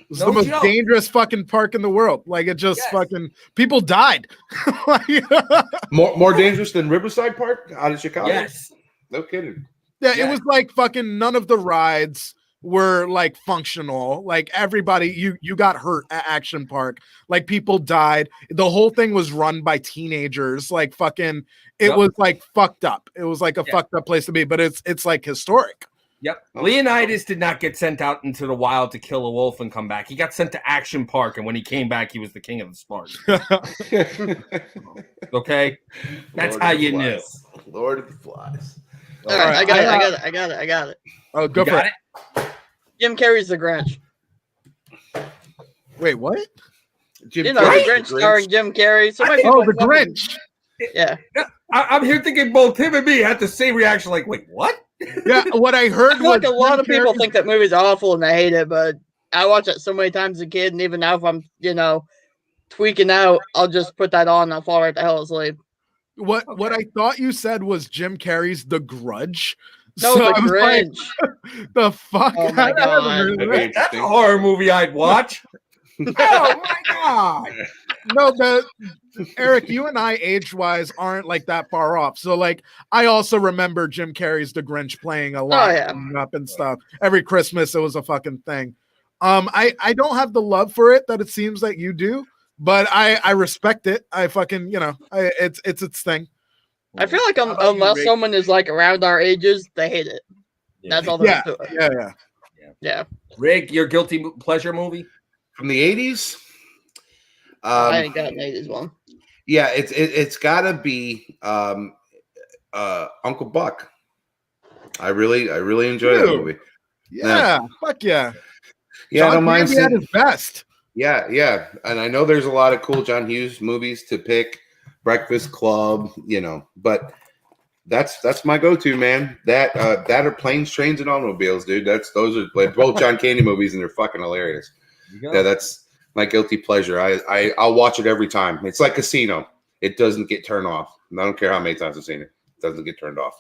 It's No the most joke. dangerous fucking park in the world. Like it just fucking people died. More dangerous than Riverside Park out of Chicago? Yes. No kidding. Yeah, it was like fucking none of the rides were like functional. Like everybody, you got hurt at Action Park. Like people died. The whole thing was run by teenagers. Like fucking, it was like fucked up. It was like a fucked up place to be. But it's like historic. Yep. Leonidas did not get sent out into the wild to kill a wolf and come back. He got sent to Action Park, and when he came back, he was the king of the Spartans. Okay, that's how you knew. Lord of the Flies. All right, I got it. Oh, go for it. Jim Carrey's The Grinch. Wait, what? The Grinch starring Jim Carrey. So The Grinch. Yeah. I'm here thinking both him and me had the same reaction. Like, wait, what? Yeah, what I heard was like a lot of people think that movie's awful and they hate it, but I watched it so many times as a kid, and even now, if I'm tweaking out, I'll just put that on and I'll fall right the hell asleep. What I thought you said was Jim Carrey's The Grudge. No, The Grinch. Like, the fuck? Oh my God. That's a horror movie I'd watch. Oh my God. No, Eric, you and I age-wise aren't like that far off. So like I also remember Jim Carrey's The Grinch playing a lot up and stuff. Every Christmas it was a fucking thing. I don't have the love for it that it seems that you do, but I respect it. I fucking, it's its thing. I feel like unless someone is like around our ages, they hate it. That's all there is to it. Yeah. Rig, your guilty pleasure movie from the 80s? I ain't got an 80s one. Yeah, it's gotta be Uncle Buck. I really enjoy that movie. Yeah, fuck yeah. Yeah, I don't mind Candy at his best. Yeah. And I know there's a lot of cool John Hughes movies to pick, Breakfast Club, but that's my go-to, man. That are Planes, Trains, and Automobiles, dude. Those are like both John Candy movies, and they're fucking hilarious. Yeah, that's my guilty pleasure. I'll watch it every time. It's like Casino. It doesn't get turned off. I don't care how many times I've seen it. It doesn't get turned off.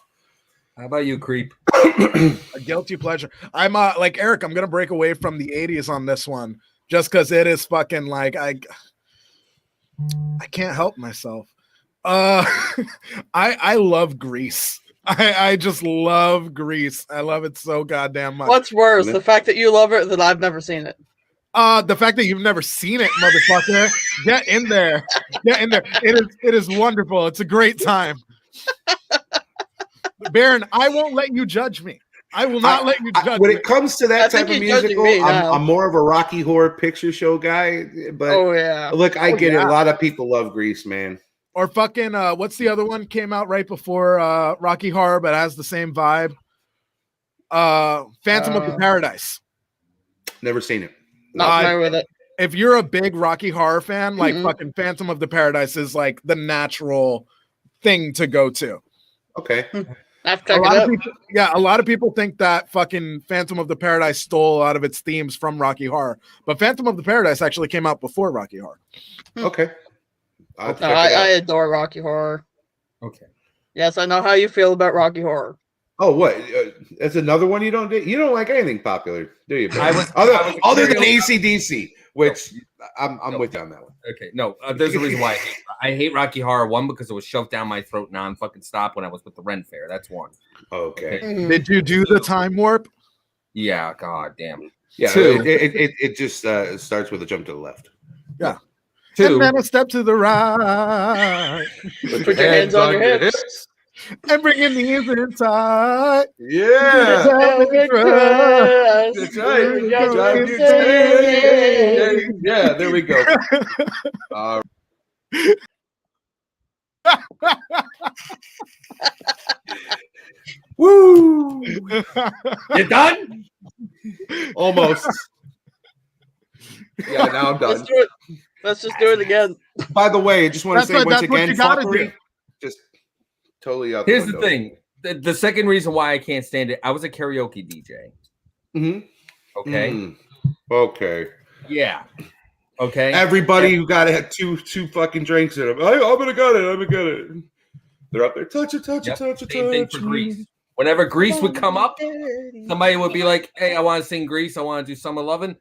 How about you, Creep? A guilty pleasure. I'm like Eric. I'm gonna break away from the '80s on this one, just because it is fucking like I can't help myself. I love Grease. I just love Grease. I love it so goddamn much. What's worse, the fact that you love it that I've never seen it? The fact that you've never seen it, motherfucker. Get in there. Get in there. It is wonderful. It's a great time. Baron, I won't let you judge me. I will not let you judge when me. it comes to that type of musical, I'm more of a Rocky Horror Picture Show guy. But look, I get it. A lot of people love Grease, man. Or fucking what's the other one came out right before Rocky Horror, but has the same vibe? Phantom of the Paradise. Never seen it. Not familiar with it. If you're a big Rocky Horror fan, like fucking Phantom of the Paradise is like the natural thing to go to. Okay. A lot of people think that fucking Phantom of the Paradise stole a lot of its themes from Rocky Horror, but Phantom of the Paradise actually came out before Rocky Horror. Okay. I adore Rocky Horror. Okay. Yes, I know how you feel about Rocky Horror. Oh, what? That's another one you don't do? You don't like anything popular, do you? Other than AC/DC, which I'm with you on that one. Okay, no, there's a reason why I hate Rocky Horror. One, because it was shoved down my throat non-fucking stop when I was with the Ren Fair. That's one. Okay. Did you do the time warp? Yeah, god damn. Yeah, Two, it just starts with a jump to the left. Yeah. Two, and then a step to the right. Put your hands on your hips. And bring your knees inside. Yeah. That's right. Yeah, there we go. Woo! You done? Almost. Yeah, now I'm done. Let's just do it again. By the way, I just want to say once again, fuckery. Just totally out. Here's the thing. The second reason why I can't stand it, I was a karaoke DJ. Mm-hmm. Okay. Okay. Yeah. Okay. Everybody who got to have two fucking drinks in them. I'm gonna get it. They're up there. Touch it. Same thing for Grease. Whenever Grease would come up, somebody would be like, "Hey, I want to sing Grease. I want to do Summer Lovin'."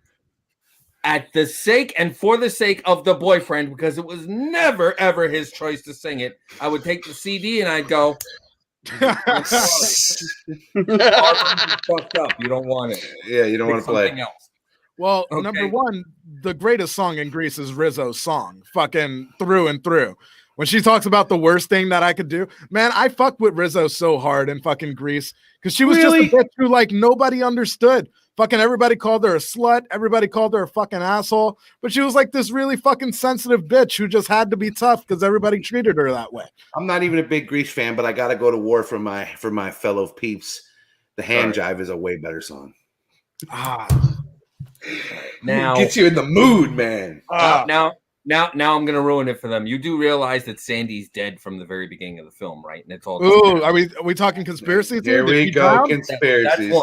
At the sake and for the sake of the boyfriend, because it was never ever his choice to sing it, I would take the CD and I'd go. Fucked up. You don't want it. Yeah, you don't want to play else. Well, number one, the greatest song in Grease is Rizzo's song, fucking through and through. When she talks about the worst thing that I could do, man, I fucked with Rizzo so hard in fucking Grease because she was just a bitch who like nobody understood. Fucking everybody called her a slut. Everybody called her a fucking asshole. But she was like this really fucking sensitive bitch who just had to be tough because everybody treated her that way. I'm not even a big Grease fan, but I got to go to war for my fellow peeps. The Hand Jive is a way better song. Now gets you in the mood, man. Now I'm gonna ruin it for them. You do realize that Sandy's dead from the very beginning of the film, right? And it's all. Ooh, are we talking conspiracy? There we go, conspiracies.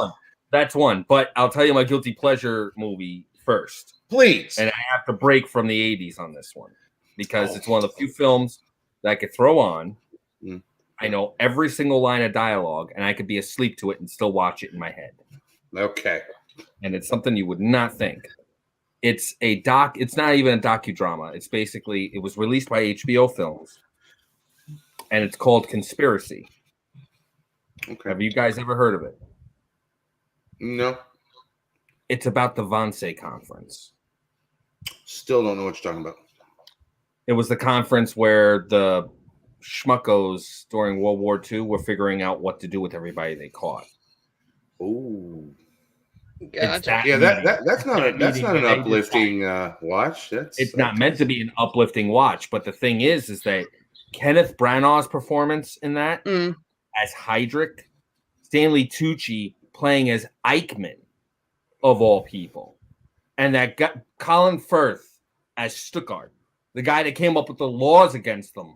That's one. But I'll tell you my guilty pleasure movie first, please. And I have to break from the '80s on this one because it's one of the few films that I could throw on. I know every single line of dialogue, and I could be asleep to it and still watch it in my head. Okay. And it's something you would not think. It's a doc. It's not even a docudrama. It's basically, it was released by HBO Films, and it's called Conspiracy. Okay. Have you guys ever heard of it? No. It's about the Wannsee Conference. Still don't know what you're talking about. It was the conference where the schmuckos during World War II were figuring out what to do with everybody they caught. Ooh. Gotcha. That's not an uplifting watch. It's not meant to be an uplifting watch, but the thing is that Kenneth Branagh's performance in that as Heydrich, Stanley Tucci playing as Eichmann, of all people. and that got Colin Firth as Stuttgart, the guy that came up with the laws against them.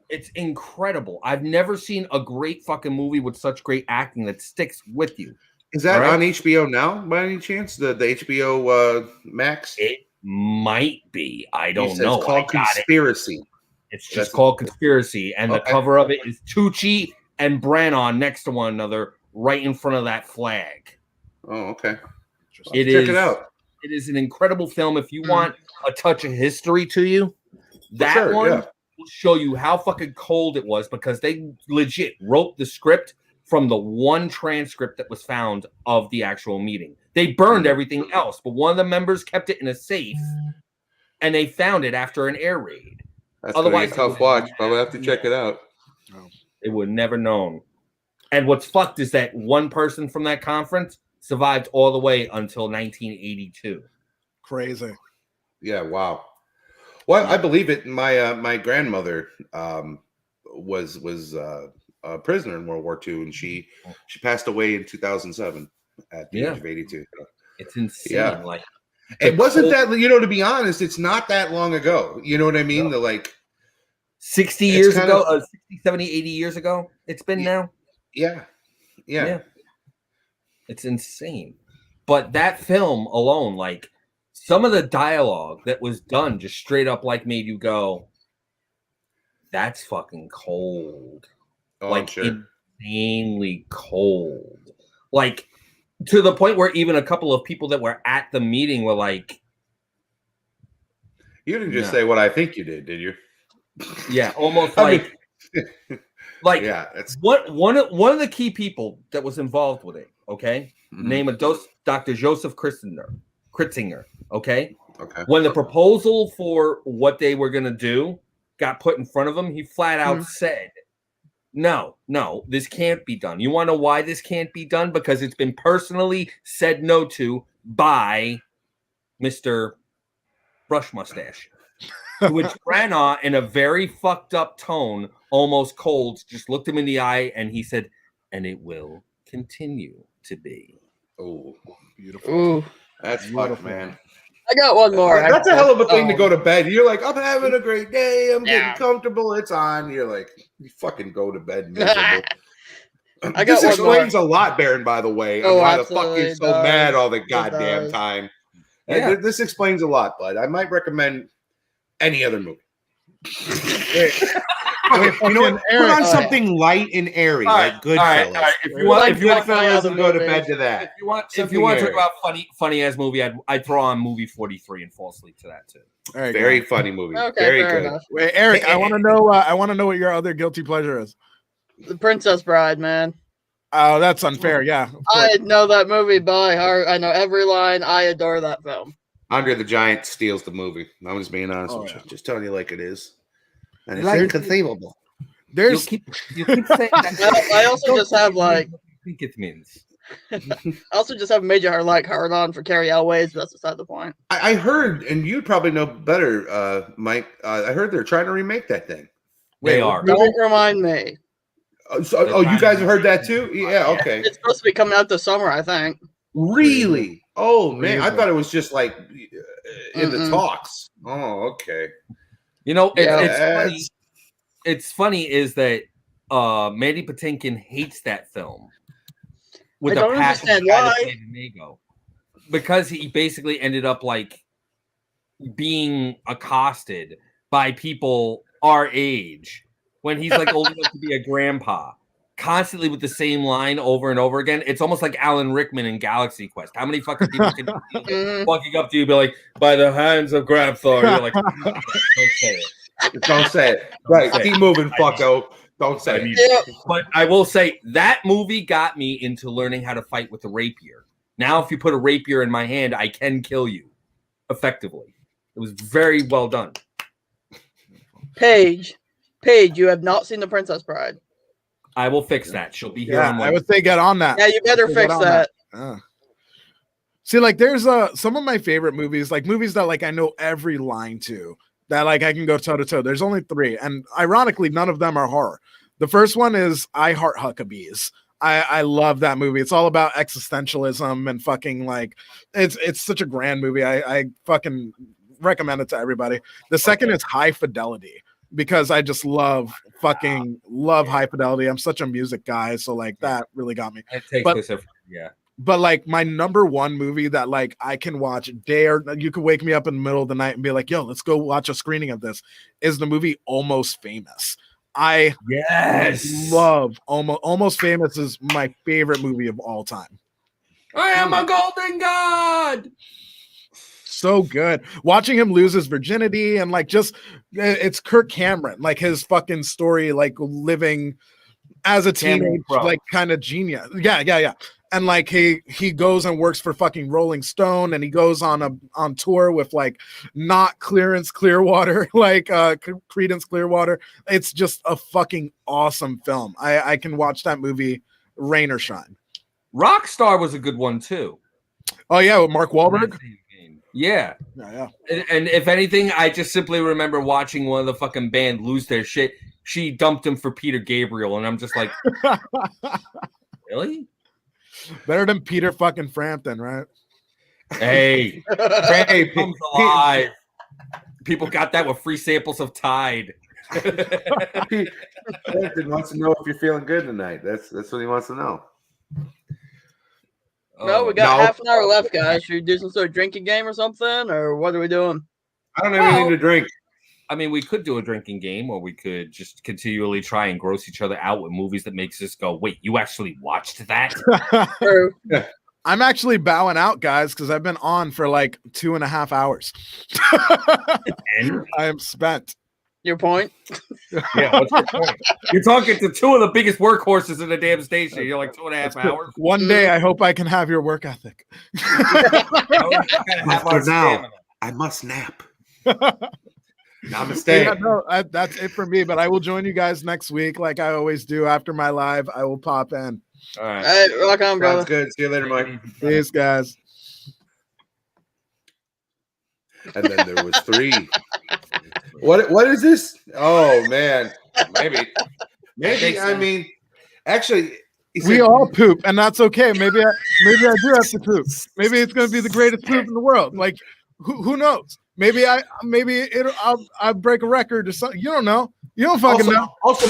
It's incredible. I've never seen a great fucking movie with such great acting that sticks with you. Is that on HBO now by any chance? The HBO Max? It might be. I don't know. It's called Conspiracy. It's just called Conspiracy, and the cover of it is Tucci and Branagh next to one another, right in front of that flag. Oh, okay. Check it out. It is an incredible film. If you want a touch of history to you, that one will show you how fucking cold it was, because they legit wrote the script from the one transcript that was found of the actual meeting. They burned everything else, but one of the members kept it in a safe, and they found it after an air raid. That's otherwise a tough watch. Probably have to check it out. It would never known. And what's fucked is that one person from that conference survived all the way until 1982. Crazy. Yeah. Wow. Well, I believe it. My grandmother was a prisoner in World War II, and she passed away in 2007 at the age of 82. It's insane. Yeah. Like, it wasn't that, to be honest, it's not that long ago. You know what I mean? No. The 60 years ago, 60, 70, 80 years ago, it's been now. Yeah. It's insane. But that film alone, like, some of the dialogue that was done just straight up made you go, that's fucking cold. Oh, I'm sure. Insanely cold. Like, to the point where even a couple of people that were at the meeting were like, you didn't just say what I think you did you? Yeah, almost like yeah. It's one of the key people that was involved with it. Okay, name of Dr. Joseph Kritzinger. Okay. When the proposal for what they were gonna do got put in front of him, he flat out said, No, this can't be done. You want to know why this can't be done? Because it's been personally said no to by Mr. Brush Mustache. To which Branagh, in a very fucked up tone, almost cold, just looked him in the eye and he said, and it will continue to be. Oh, beautiful. Ooh. That's fucked, man. I got one more. That's a hell of a thing to go to bed. You're like, I'm having a great day. I'm getting comfortable. It's on. You're like, you fucking go to bed miserable. This explains a lot, Baron, by the way. Oh, why the fuck you're so mad all the goddamn time. Yeah. This explains a lot, bud. I might recommend any other movie. You know what? Put on something light and airy, like Goodfellas. All right. If you want Goodfellas, and go to bed to that. If you want to talk about funny ass movie, I'd throw on movie 43 and fall asleep to that too. Very funny movie. Okay, very good. Enough. Wait, Eric, I want to know. I want to know what your other guilty pleasure is. The Princess Bride, man. Oh, that's unfair. Yeah, I know that movie by heart. I know every line. I adore that film. Andre the Giant steals the movie. I'm just being honest with you. Just telling you like it is. And it's Like- inconceivable. There's You keep saying that. I also just have I think it means. I also just have a major hard on for Carrie Elways, but that's beside the point. I heard, and you'd probably know better, Mike. I heard they're trying to remake that thing. They are. Don't remind me. You guys have heard that too? Yeah, okay. It's supposed to be coming out this summer, I think. Really? Oh man, I thought it was just like in the talks. Oh, okay. You know, Yeah, it's funny is that Mandy Patinkin hates that film with I a don't passion. understand why. Because he basically ended up like being accosted by people our age when he's like old enough to be a grandpa, constantly with the same line over and over again. It's almost like Alan Rickman in Galaxy Quest. How many fucking people can walking up to you be like, by the hands of Grabthor? You're like, don't say it. Don't say it. Right. Keep moving, fucko. Don't say it. But I will say that movie got me into learning how to fight with a rapier. Now, if you put a rapier in my hand, I can kill you effectively. It was very well done. Paige, you have not seen The Princess Bride. I will fix that. She'll be here. Yeah, I would say get on that. Yeah, you better fix that. See, like, there's some of my favorite movies, like movies that like I know every line to, that like I can go toe to toe. There's only 3, and ironically, none of them are horror. The first one is Heart Huckabees. I love that movie. It's all about existentialism and fucking like it's such a grand movie. I fucking recommend it to everybody. The second is High Fidelity, because I just love High Fidelity. I'm such a music guy, so like that really got me. But like my number one movie that like I can watch you could wake me up in the middle of the night and be like, yo, let's go watch a screening of this, is the movie Almost Famous. I love Almost Famous is my favorite movie of all time. I am a golden god. So good. Watching him lose his virginity and like just it's Kirk Cameron, like his fucking story, like living as a teenage, like kind of genius. Yeah. And like he goes and works for fucking Rolling Stone, and he goes on tour with like not Creedence Clearwater, like Creedence Clearwater. It's just a fucking awesome film. I can watch that movie rain or shine. Rockstar was a good one too. Oh yeah, with Mark Wahlberg. Yeah. And if anything, I just simply remember watching one of the fucking band lose their shit. She dumped him for Peter Gabriel, and I'm just like, really? Better than Peter fucking Frampton, right? Hey, Frampton comes alive. People got that with free samples of Tide. Frampton wants to know if you're feeling good tonight. That's what he wants to know. No, we got half an hour left, guys. Should we do some sort of drinking game or something, or what are we doing? I don't have anything to drink. I mean, we could do a drinking game, or we could just continually try and gross each other out with movies that makes us go, wait, you actually watched that? I'm actually bowing out, guys, because I've been on for like 2.5 hours. And I am spent. Your point? Yeah, what's your point? You're talking to two of the biggest workhorses in the damn station. You're like 2.5 hours. One day, I hope I can have your work ethic. For now, I must nap. Namaste. Yeah, no, that's it for me. But I will join you guys next week, like I always do. After my live, I will pop in. All right. Hey, rock on, brother. Sounds good. See you later, Mike. Peace, guys. And then there was 3. What is this? Oh man, maybe. I mean, actually, we all poop, and that's okay. Maybe I do have to poop. Maybe it's going to be the greatest poop in the world. Like, who knows? Maybe I'll break a record or something. You don't know. You don't fucking know. Also,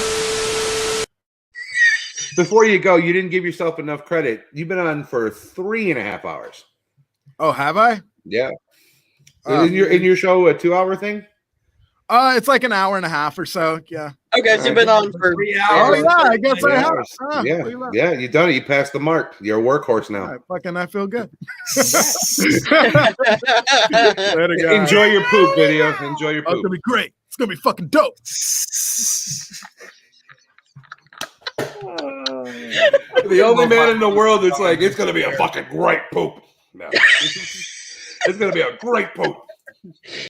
before you go, you didn't give yourself enough credit. You've been on for 3.5 hours. Oh, have I? Yeah. In your show, a 2-hour thing? It's like an hour and a half or so. Yeah. Okay, so you've been on for 3 hours. Oh yeah, I guess I have. Yeah, you done it. You passed the mark. You're a workhorse now. I feel good. Enjoy your poop video. Enjoy your poop. It's gonna be great. It's gonna be fucking dope. The only man in the world that's like, it's gonna be a fucking great poop. No. It's gonna be a great poop.